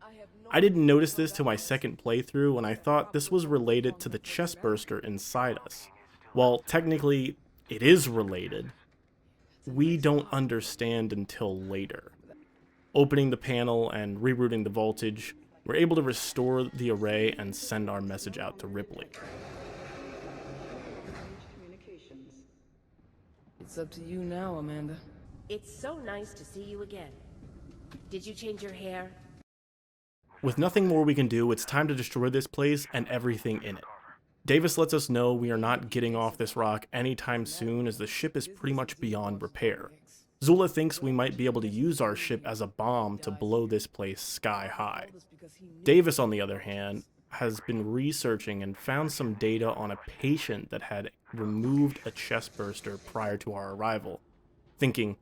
I didn't notice this till my second playthrough, and I thought this was related to the chest burster inside us. While technically it is related, we don't understand until later. Opening the panel and rerouting the voltage, we're able to restore the array and send our message out to Ripley. It's up to you now, Amanda. It's so nice to see you again. Did you change your hair? With nothing more we can do, it's time to destroy this place and everything in it. Davis lets us know we are not getting off this rock anytime soon as the ship is pretty much beyond repair. Zula thinks we might be able to use our ship as a bomb to blow this place sky high. Davis, on the other hand, has been researching and found some data on a patient that had removed a chest burster prior to our arrival. Thinking,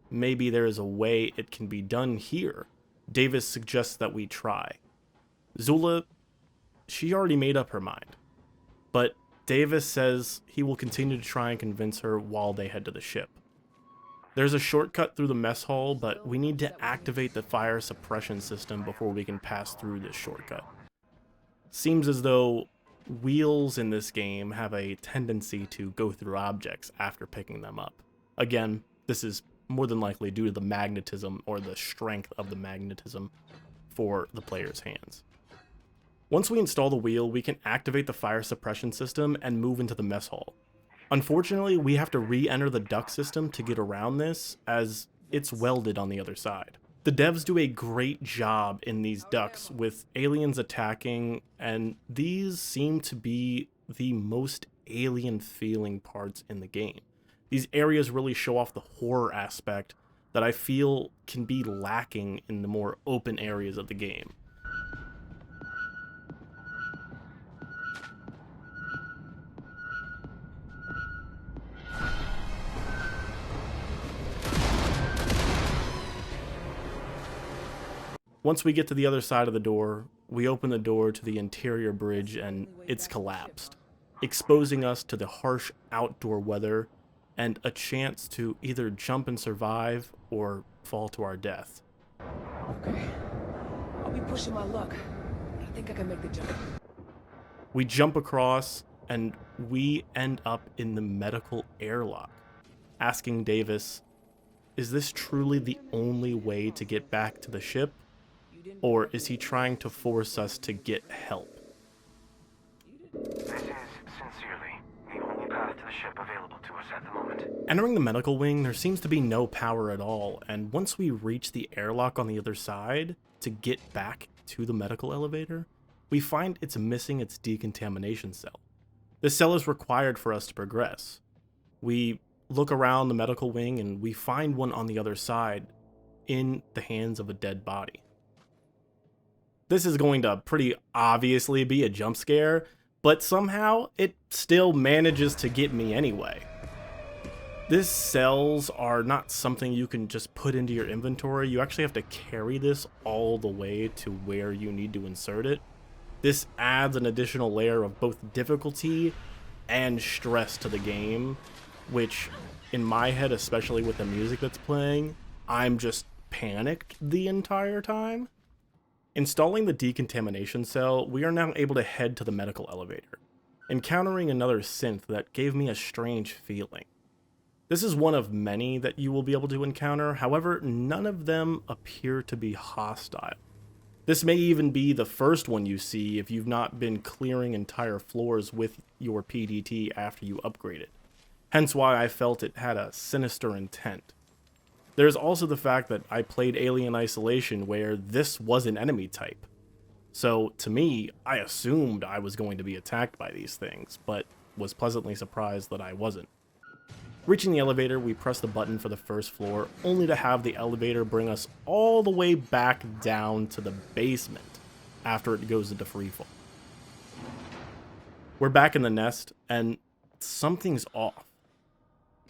maybe there is a way it can be done here, Davis suggests that we try. Zula, she already made up her mind. But Davis says he will continue to try and convince her while they head to the ship. There's a shortcut through the mess hall, but we need to activate the fire suppression system before we can pass through this shortcut. Seems as though wheels in this game have a tendency to go through objects after picking them up. Again, this is more than likely due to the magnetism or the strength of the magnetism for the player's hands. Once we install the wheel, we can activate the fire suppression system and move into the mess hall. Unfortunately, we have to re-enter the duct system to get around this, as it's welded on the other side. The devs do a great job in these ducts with aliens attacking, and these seem to be the most alien-feeling parts in the game. These areas really show off the horror aspect that I feel can be lacking in the more open areas of the game. Once we get to the other side of the door, we open the door to the interior bridge and it's collapsed, exposing us to the harsh outdoor weather and a chance to either jump and survive or fall to our death. Okay. I'll be pushing my luck. I think I can make the jump. We jump across and we end up in the medical airlock, asking Davis, is this truly the only way to get back to the ship? Or is he trying to force us to get help? This is, sincerely, the only path to the ship available to us at the moment. Entering the medical wing, there seems to be no power at all, and once we reach the airlock on the other side to get back to the medical elevator, we find it's missing its decontamination cell. This cell is required for us to progress. We look around the medical wing and we find one on the other side in the hands of a dead body. This is going to pretty obviously be a jump scare, but somehow it still manages to get me anyway. These cells are not something you can just put into your inventory. You actually have to carry this all the way to where you need to insert it. This adds an additional layer of both difficulty and stress to the game, which in my head, especially with the music that's playing, I'm just panicked the entire time. Installing the decontamination cell, we are now able to head to the medical elevator, encountering another synth that gave me a strange feeling. This is one of many that you will be able to encounter, however, none of them appear to be hostile. This may even be the first one you see if you've not been clearing entire floors with your PDT after you upgrade it, hence why I felt it had a sinister intent. There's also the fact that I played Alien Isolation where this was an enemy type. So to me, I assumed I was going to be attacked by these things, but was pleasantly surprised that I wasn't. Reaching the elevator, we press the button for the first floor, only to have the elevator bring us all the way back down to the basement after it goes into freefall. We're back in the nest, and something's off.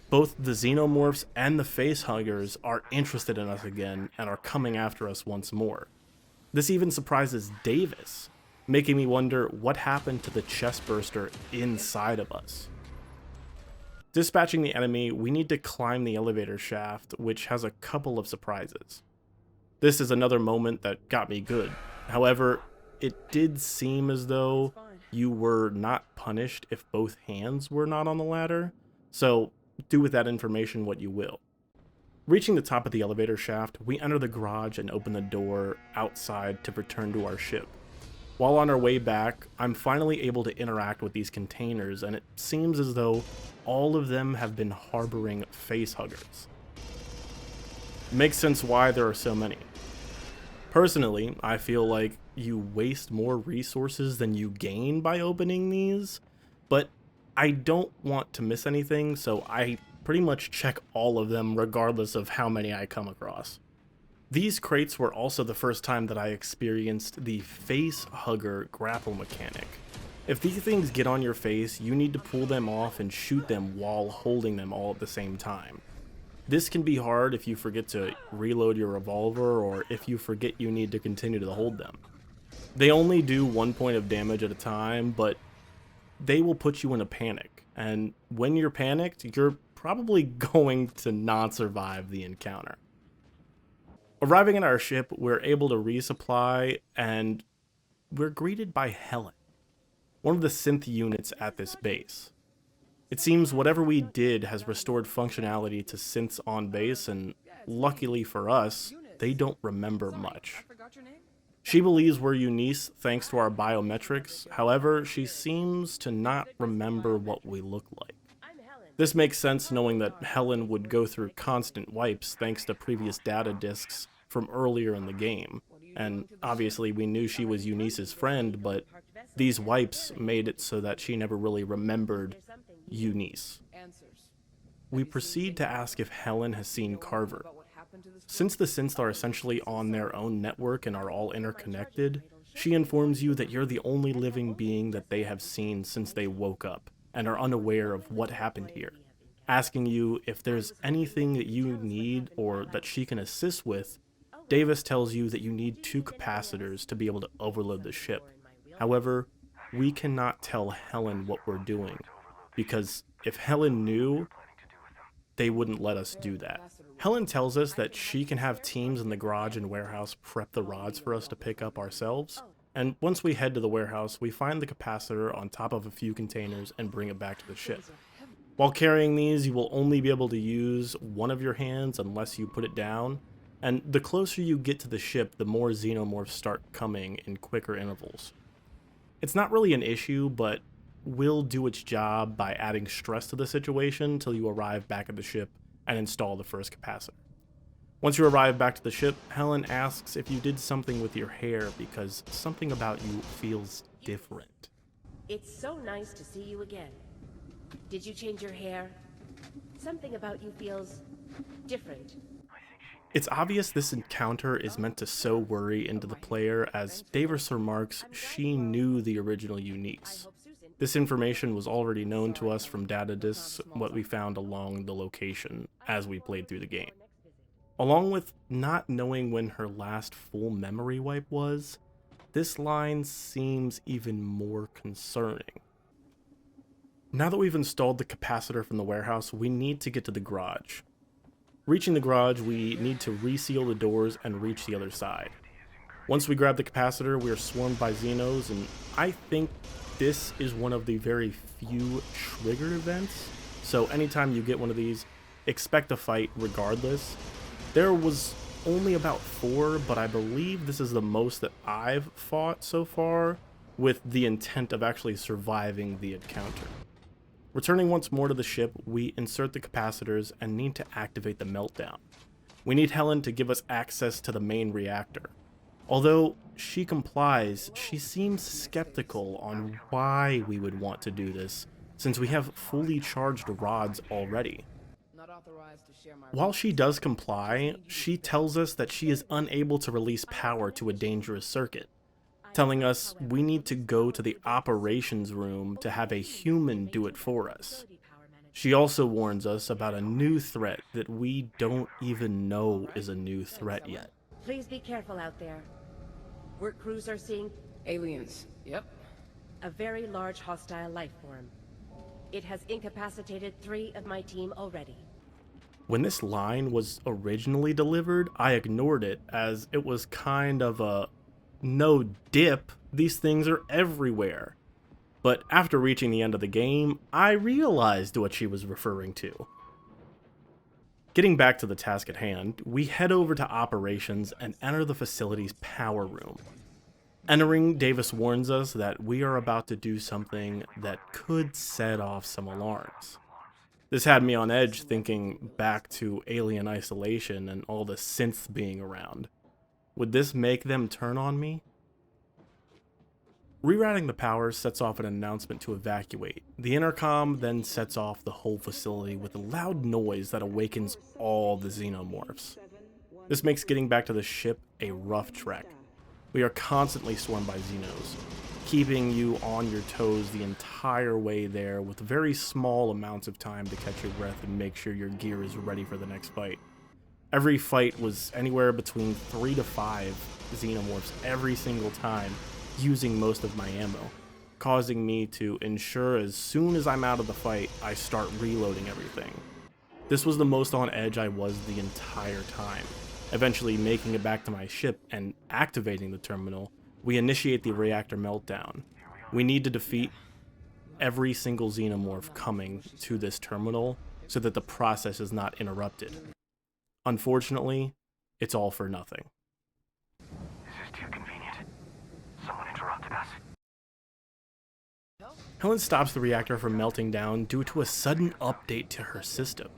Both the Xenomorphs and the facehuggers are interested in us again and are coming after us once more. This even surprises Davis, making me wonder what happened to the chestburster inside of us. Dispatching the enemy, we need to climb the elevator shaft, which has a couple of surprises. This is another moment that got me good. However, it did seem as though you were not punished if both hands were not on the ladder, so do with that information what you will. Reaching the top of the elevator shaft, we enter the garage and open the door outside to return to our ship. While on our way back, I'm finally able to interact with these containers, and it seems as though all of them have been harboring facehuggers. Makes sense why there are so many. Personally, I feel like you waste more resources than you gain by opening these, but I don't want to miss anything, so I pretty much check all of them regardless of how many I come across. These crates were also the first time that I experienced the facehugger grapple mechanic. If these things get on your face, you need to pull them off and shoot them while holding them all at the same time. This can be hard if you forget to reload your revolver or if you forget you need to continue to hold them. They only do 1 point of damage at a time, but they will put you in a panic, and when you're panicked, you're probably going to not survive the encounter. Arriving at our ship, we're able to resupply, and we're greeted by Helen, one of the synth units at this base. It seems whatever we did has restored functionality to synths on base, and luckily for us, they don't remember much. She believes we're Eunice thanks to our biometrics, however, she seems to not remember what we look like. This makes sense knowing that Helen would go through constant wipes thanks to previous data disks from earlier in the game, and obviously we knew she was Eunice's friend, but these wipes made it so that she never really remembered Eunice. We proceed to ask if Helen has seen Carver. Since the synths are essentially on their own network and are all interconnected, she informs you that you're the only living being that they have seen since they woke up and are unaware of what happened here, asking you if there's anything that you need or that she can assist with. Davis tells you that you need 2 capacitors to be able to overload the ship. However, we cannot tell Helen what we're doing, because if Helen knew, they wouldn't let us do that. Helen tells us that she can have teams in the garage and warehouse prep the rods for us to pick up ourselves, and once we head to the warehouse, we find the capacitor on top of a few containers and bring it back to the ship. While carrying these, you will only be able to use one of your hands unless you put it down, and the closer you get to the ship, the more Xenomorphs start coming in quicker intervals. It's not really an issue, but will do its job by adding stress to the situation till you arrive back at the ship and install the first capacitor. Once you arrive back to the ship, Helen asks if you did something with your hair because something about you feels different. It's so nice to see you again. Did you change your hair? Something about you feels different. It's obvious this encounter is meant to sow worry into the player, as Davis remarks she knew the original Eunice. This information was already known to us from data disks, what we found along the location as we played through the game. Along with not knowing when her last full memory wipe was, this line seems even more concerning. Now that we've installed the capacitor from the warehouse, we need to get to the garage. Reaching the garage, we need to reseal the doors and reach the other side. Once we grab the capacitor, we are swarmed by Xenos, and I think this is one of the very few triggered events. So anytime you get one of these, expect a fight regardless. There was only about 4, but I believe this is the most that I've fought so far, with the intent of actually surviving the encounter. Returning once more to the ship, we insert the capacitors and need to activate the meltdown. We need Helen to give us access to the main reactor. Although she complies, she seems skeptical on why we would want to do this, since we have fully charged rods already. While she does comply, she tells us that she is unable to release power to a dangerous circuit, telling us we need to go to the operations room to have a human do it for us. She also warns us about a new threat that we don't even know is a new threat yet. Please be careful out there. Work crews are seeing Aliens, yep. a very large hostile life form. It has incapacitated 3 of my team already. When this line was originally delivered, I ignored it as it was kind of a no dip, these things are everywhere. But after reaching the end of the game, I realized what she was referring to. Getting back to the task at hand, we head over to operations and enter the facility's power room. Entering, Davis warns us that we are about to do something that could set off some alarms. This had me on edge, thinking back to Alien Isolation and all the synths being around. Would this make them turn on me? Rerouting the power sets off an announcement to evacuate. The intercom then sets off the whole facility with a loud noise that awakens all the Xenomorphs. This makes getting back to the ship a rough trek. We are constantly swarmed by Xenos, keeping you on your toes the entire way there with very small amounts of time to catch your breath and make sure your gear is ready for the next fight. Every fight was anywhere between 3 to 5 Xenomorphs every single time, using most of my ammo, causing me to ensure as soon as I'm out of the fight, I start reloading everything. This was the most on edge I was the entire time. Eventually making it back to my ship and activating the terminal, we initiate the reactor meltdown. We need to defeat every single Xenomorph coming to this terminal so that the process is not interrupted. Unfortunately, it's all for nothing. This is too convenient. Someone interrupted us. Helen stops the reactor from melting down due to a sudden update to her system.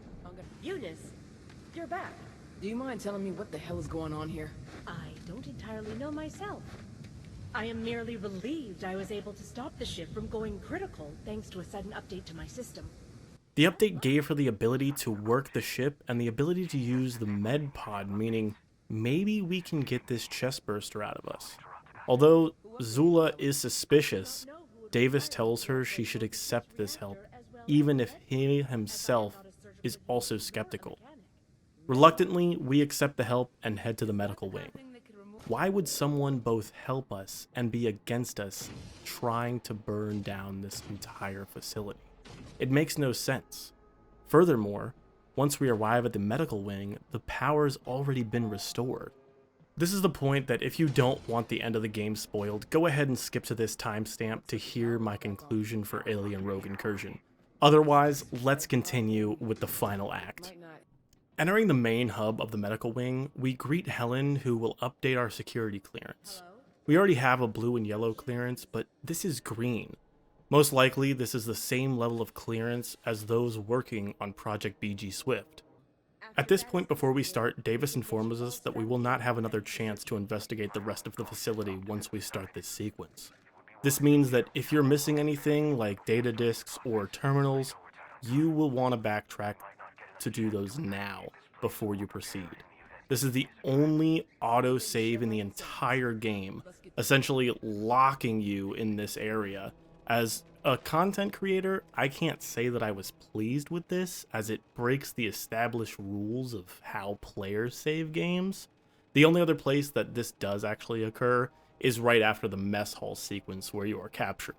Eunice, you're back. Do you mind telling me what the hell is going on here? I don't entirely know myself. I am merely relieved I was able to stop the ship from going critical thanks to a sudden update to my system. The update gave her the ability to work the ship and the ability to use the med pod, meaning maybe we can get this chest burster out of us. Although Zula is suspicious, Davis tells her she should accept this help, even if he himself is also skeptical. Reluctantly, we accept the help and head to the medical wing. Why would someone both help us and be against us trying to burn down this entire facility? It makes no sense. Furthermore, once we arrive at the medical wing, the power's already been restored. This is the point that if you don't want the end of the game spoiled, go ahead and skip to this timestamp to hear my conclusion for Alien Rogue Incursion. Otherwise, let's continue with the final act. Entering the main hub of the medical wing, we greet Helen, who will update our security clearance. We already have a blue and yellow clearance, but this is green. Most likely, this is the same level of clearance as those working on Project BG Swift. At this point before we start, Davis informs us that we will not have another chance to investigate the rest of the facility once we start this sequence. This means that if you're missing anything like data disks or terminals, you will want to backtrack to do those now before you proceed. This is the only auto-save in the entire game, essentially locking you in this area. As a content creator, I can't say that I was pleased with this, as it breaks the established rules of how players save games. The only other place that this does actually occur is right after the mess hall sequence where you are captured.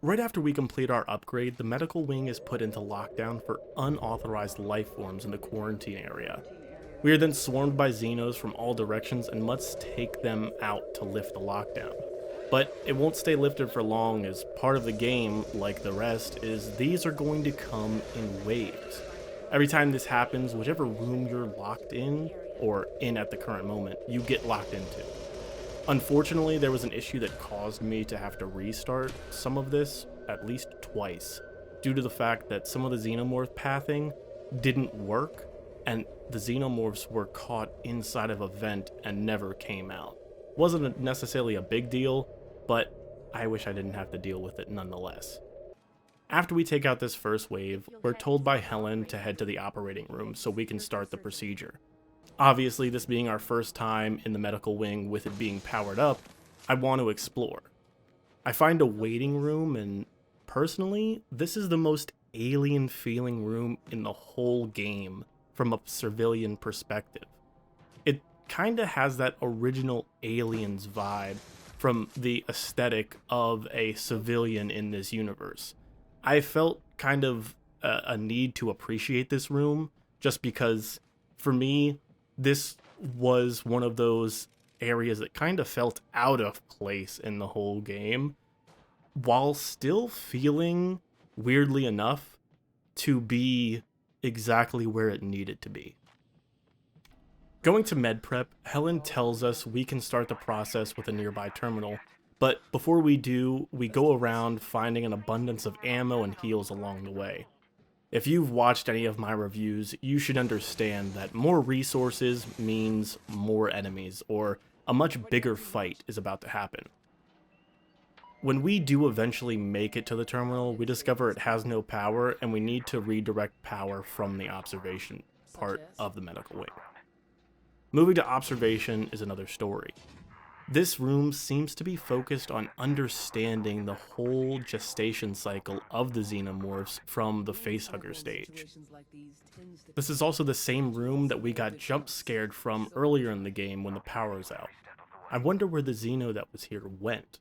Right after we complete our upgrade, the medical wing is put into lockdown for unauthorized life forms in the quarantine area. We are then swarmed by Xenos from all directions and must take them out to lift the lockdown. But it won't stay lifted for long, as part of the game, like the rest, is these are going to come in waves. Every time this happens, whichever room you're locked in, or in at the current moment, you get locked into. Unfortunately, there was an issue that caused me to have to restart some of this at least twice, due to the fact that some of the Xenomorph pathing didn't work, and the Xenomorphs were caught inside of a vent and never came out. Wasn't necessarily a big deal, but I wish I didn't have to deal with it nonetheless. After we take out this first wave, we're told by Helen to head to the operating room so we can start the procedure. Obviously, this being our first time in the medical wing with it being powered up, I want to explore. I find a waiting room, and personally, this is the most alien feeling room in the whole game from a civilian perspective. It kinda has that original Aliens vibe from the aesthetic of a civilian in this universe. I felt kind of a need to appreciate this room, just because, for me, this was one of those areas that kind of felt out of place in the whole game, while still feeling, weirdly enough, to be exactly where it needed to be. Going to med prep, Helen tells us we can start the process with a nearby terminal, but before we do, we go around finding an abundance of ammo and heals along the way. If you've watched any of my reviews, you should understand that more resources means more enemies, or a much bigger fight is about to happen. When we do eventually make it to the terminal, we discover it has no power, and we need to redirect power from the observation part of the medical wing. Moving to observation is another story. This room seems to be focused on understanding the whole gestation cycle of the Xenomorphs from the facehugger stage. This is also the same room that we got jump scared from earlier in the game when the power was out. I wonder where the Xeno that was here went.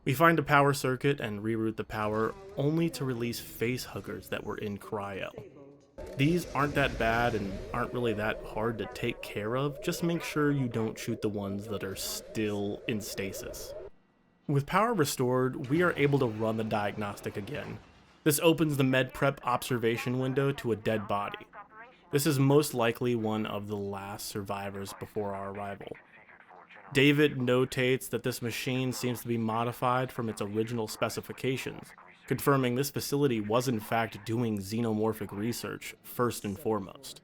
We find a power circuit and reroute the power, only to release facehuggers that were in cryo. These aren't that bad and aren't really that hard to take care of, just make sure you don't shoot the ones that are still in stasis. With power restored, we are able to run the diagnostic again. This opens the med prep observation window to a dead body. This is most likely one of the last survivors before our arrival. David notates that this machine seems to be modified from its original specifications, confirming this facility was in fact doing xenomorphic research first and foremost.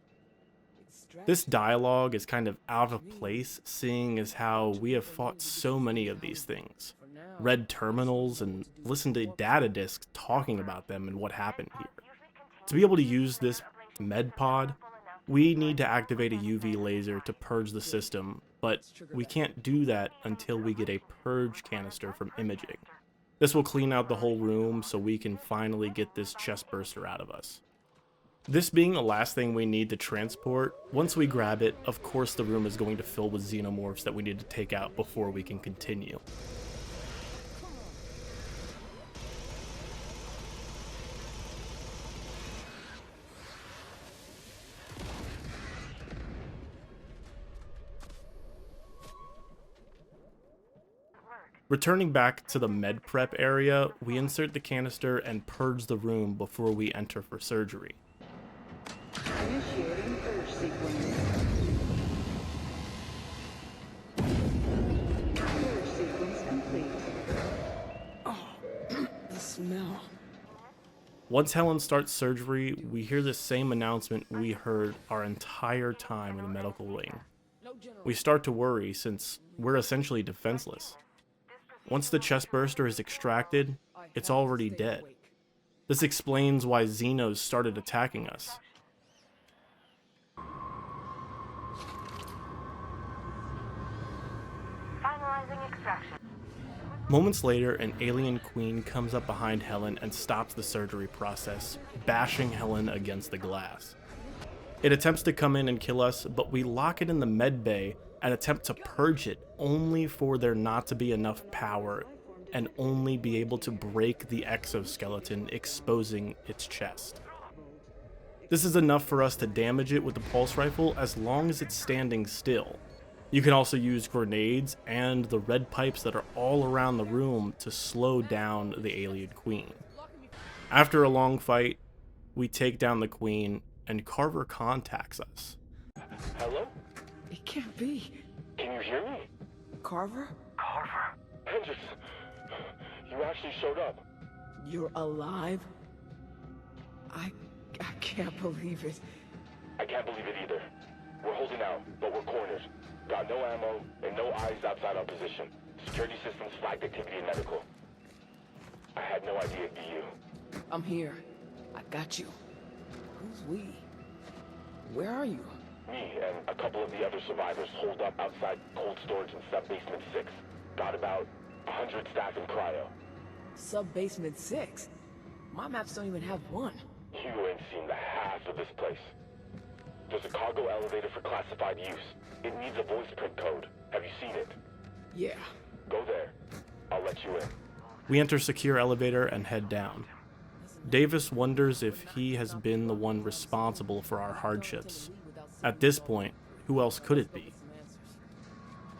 This dialogue is kind of out of place, seeing as how we have fought so many of these things, read terminals, and listened to data disks talking about them and what happened here. To be able to use this med pod, we need to activate a UV laser to purge the system, but we can't do that until we get a purge canister from imaging. This will clean out the whole room so we can finally get this chest burster out of us. This being the last thing we need to transport, once we grab it, of course the room is going to fill with Xenomorphs that we need to take out before we can continue. Returning back to the med prep area, we insert the canister and purge the room before we enter for surgery. Initiating purge sequence. Purge sequence complete. Oh, the smell. Once Helen starts surgery, we hear the same announcement we heard our entire time in the medical wing. We start to worry since we're essentially defenseless. Once the chest burster is extracted, it's already dead. This explains why Xenos started attacking us. Finalizing extraction. Moments later, an alien queen comes up behind Helen and stops the surgery process, bashing Helen against the glass. It attempts to come in and kill us, but we lock it in the med bay and attempt to purge it, only for there not to be enough power and only be able to break the exoskeleton, exposing its chest. This is enough for us to damage it with the pulse rifle as long as it's standing still. You can also use grenades and the red pipes that are all around the room to slow down the alien queen. After a long fight, we take down the queen and Carver contacts us. Hello? It can't be. Can you hear me? Carver? Carver? Hendricks, you actually showed up. You're alive? I can't believe it. I can't believe it either. We're holding out, but we're cornered. Got no ammo and no eyes outside our position. Security systems flagged activity in medical. I had no idea it'd be you. I'm here. I got you. Who's we? Where are you? Me and a couple of the other survivors holed up outside cold storage in sub-basement 6. Got about 100 staff in cryo. Sub-basement 6? My maps don't even have one. You ain't seen the half of this place. There's a cargo elevator for classified use. It needs a voice print code. Have you seen it? Yeah. Go there. I'll let you in. We enter secure elevator and head down. Davis wonders if he has been the one responsible for our hardships. At this point, who else could it be?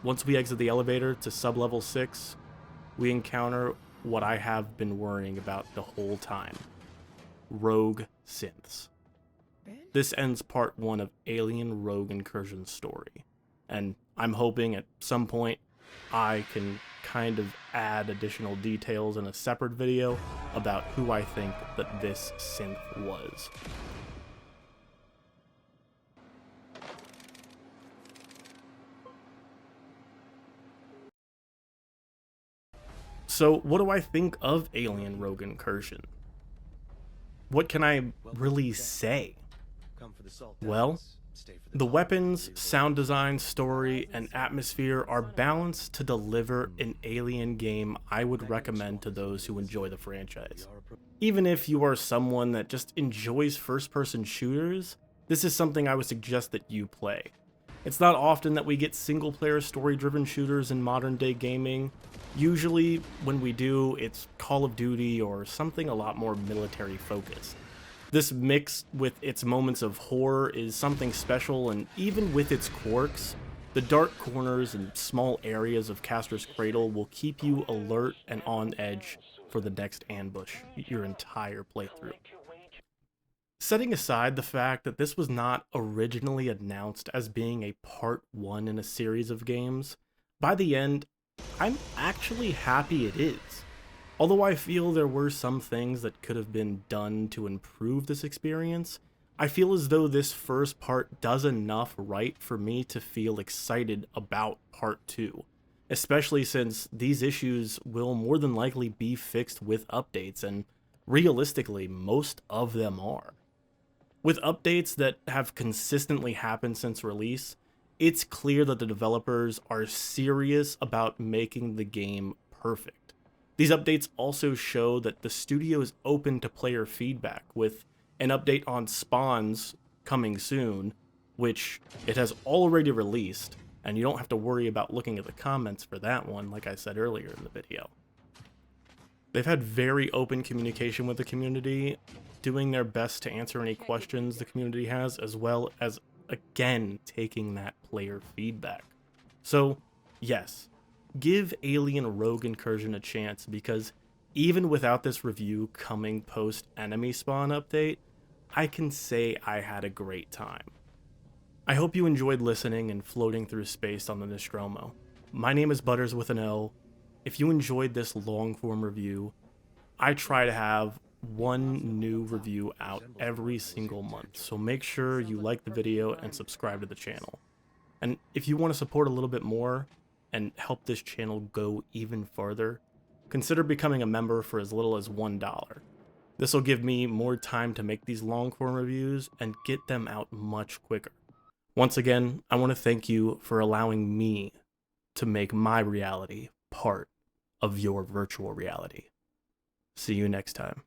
Once we exit the elevator to sub-level 6, we encounter what I have been worrying about the whole time. Rogue synths. This ends part 1 of Alien Rogue Incursion's story, and I'm hoping at some point I can kind of add additional details in a separate video about who I think that this synth was. So what do I think of Alien Rogue Incursion? What can I really say? Well, the weapons, sound design, story, and atmosphere are balanced to deliver an Alien game I would recommend to those who enjoy the franchise. Even if you are someone that just enjoys first-person shooters, this is something I would suggest that you play. It's not often that we get single-player story-driven shooters in modern-day gaming. Usually, when we do, it's Call of Duty or something a lot more military-focused. This mix with its moments of horror is something special, and even with its quirks, the dark corners and small areas of Castor's Cradle will keep you alert and on edge for the next ambush your entire playthrough. Setting aside the fact that this was not originally announced as being a part 1 in a series of games, by the end, I'm actually happy it is. Although I feel there were some things that could have been done to improve this experience, I feel as though this first part does enough right for me to feel excited about part 2, especially since these issues will more than likely be fixed with updates, and realistically, most of them are. With updates that have consistently happened since release, it's clear that the developers are serious about making the game perfect. These updates also show that the studio is open to player feedback, with an update on spawns coming soon, which it has already released, and you don't have to worry about looking at the comments for that one, like I said earlier in the video. They've had very open communication with the community, doing their best to answer any questions the community has, as well as, again, taking that player feedback. So, yes, give Alien Rogue Incursion a chance, because even without this review coming post enemy spawn update, I can say I had a great time. I hope you enjoyed listening and floating through space on the Nostromo. My name is Butters with an O. If you enjoyed this long form review, I try to have one new review out every single month, so make sure you like the video and subscribe to the channel. And if you want to support a little bit more and help this channel go even farther, consider becoming a member for as little as $1. This will give me more time to make these long form reviews and get them out much quicker. Once again, I want to thank you for allowing me to make my reality part of your virtual reality. See you next time.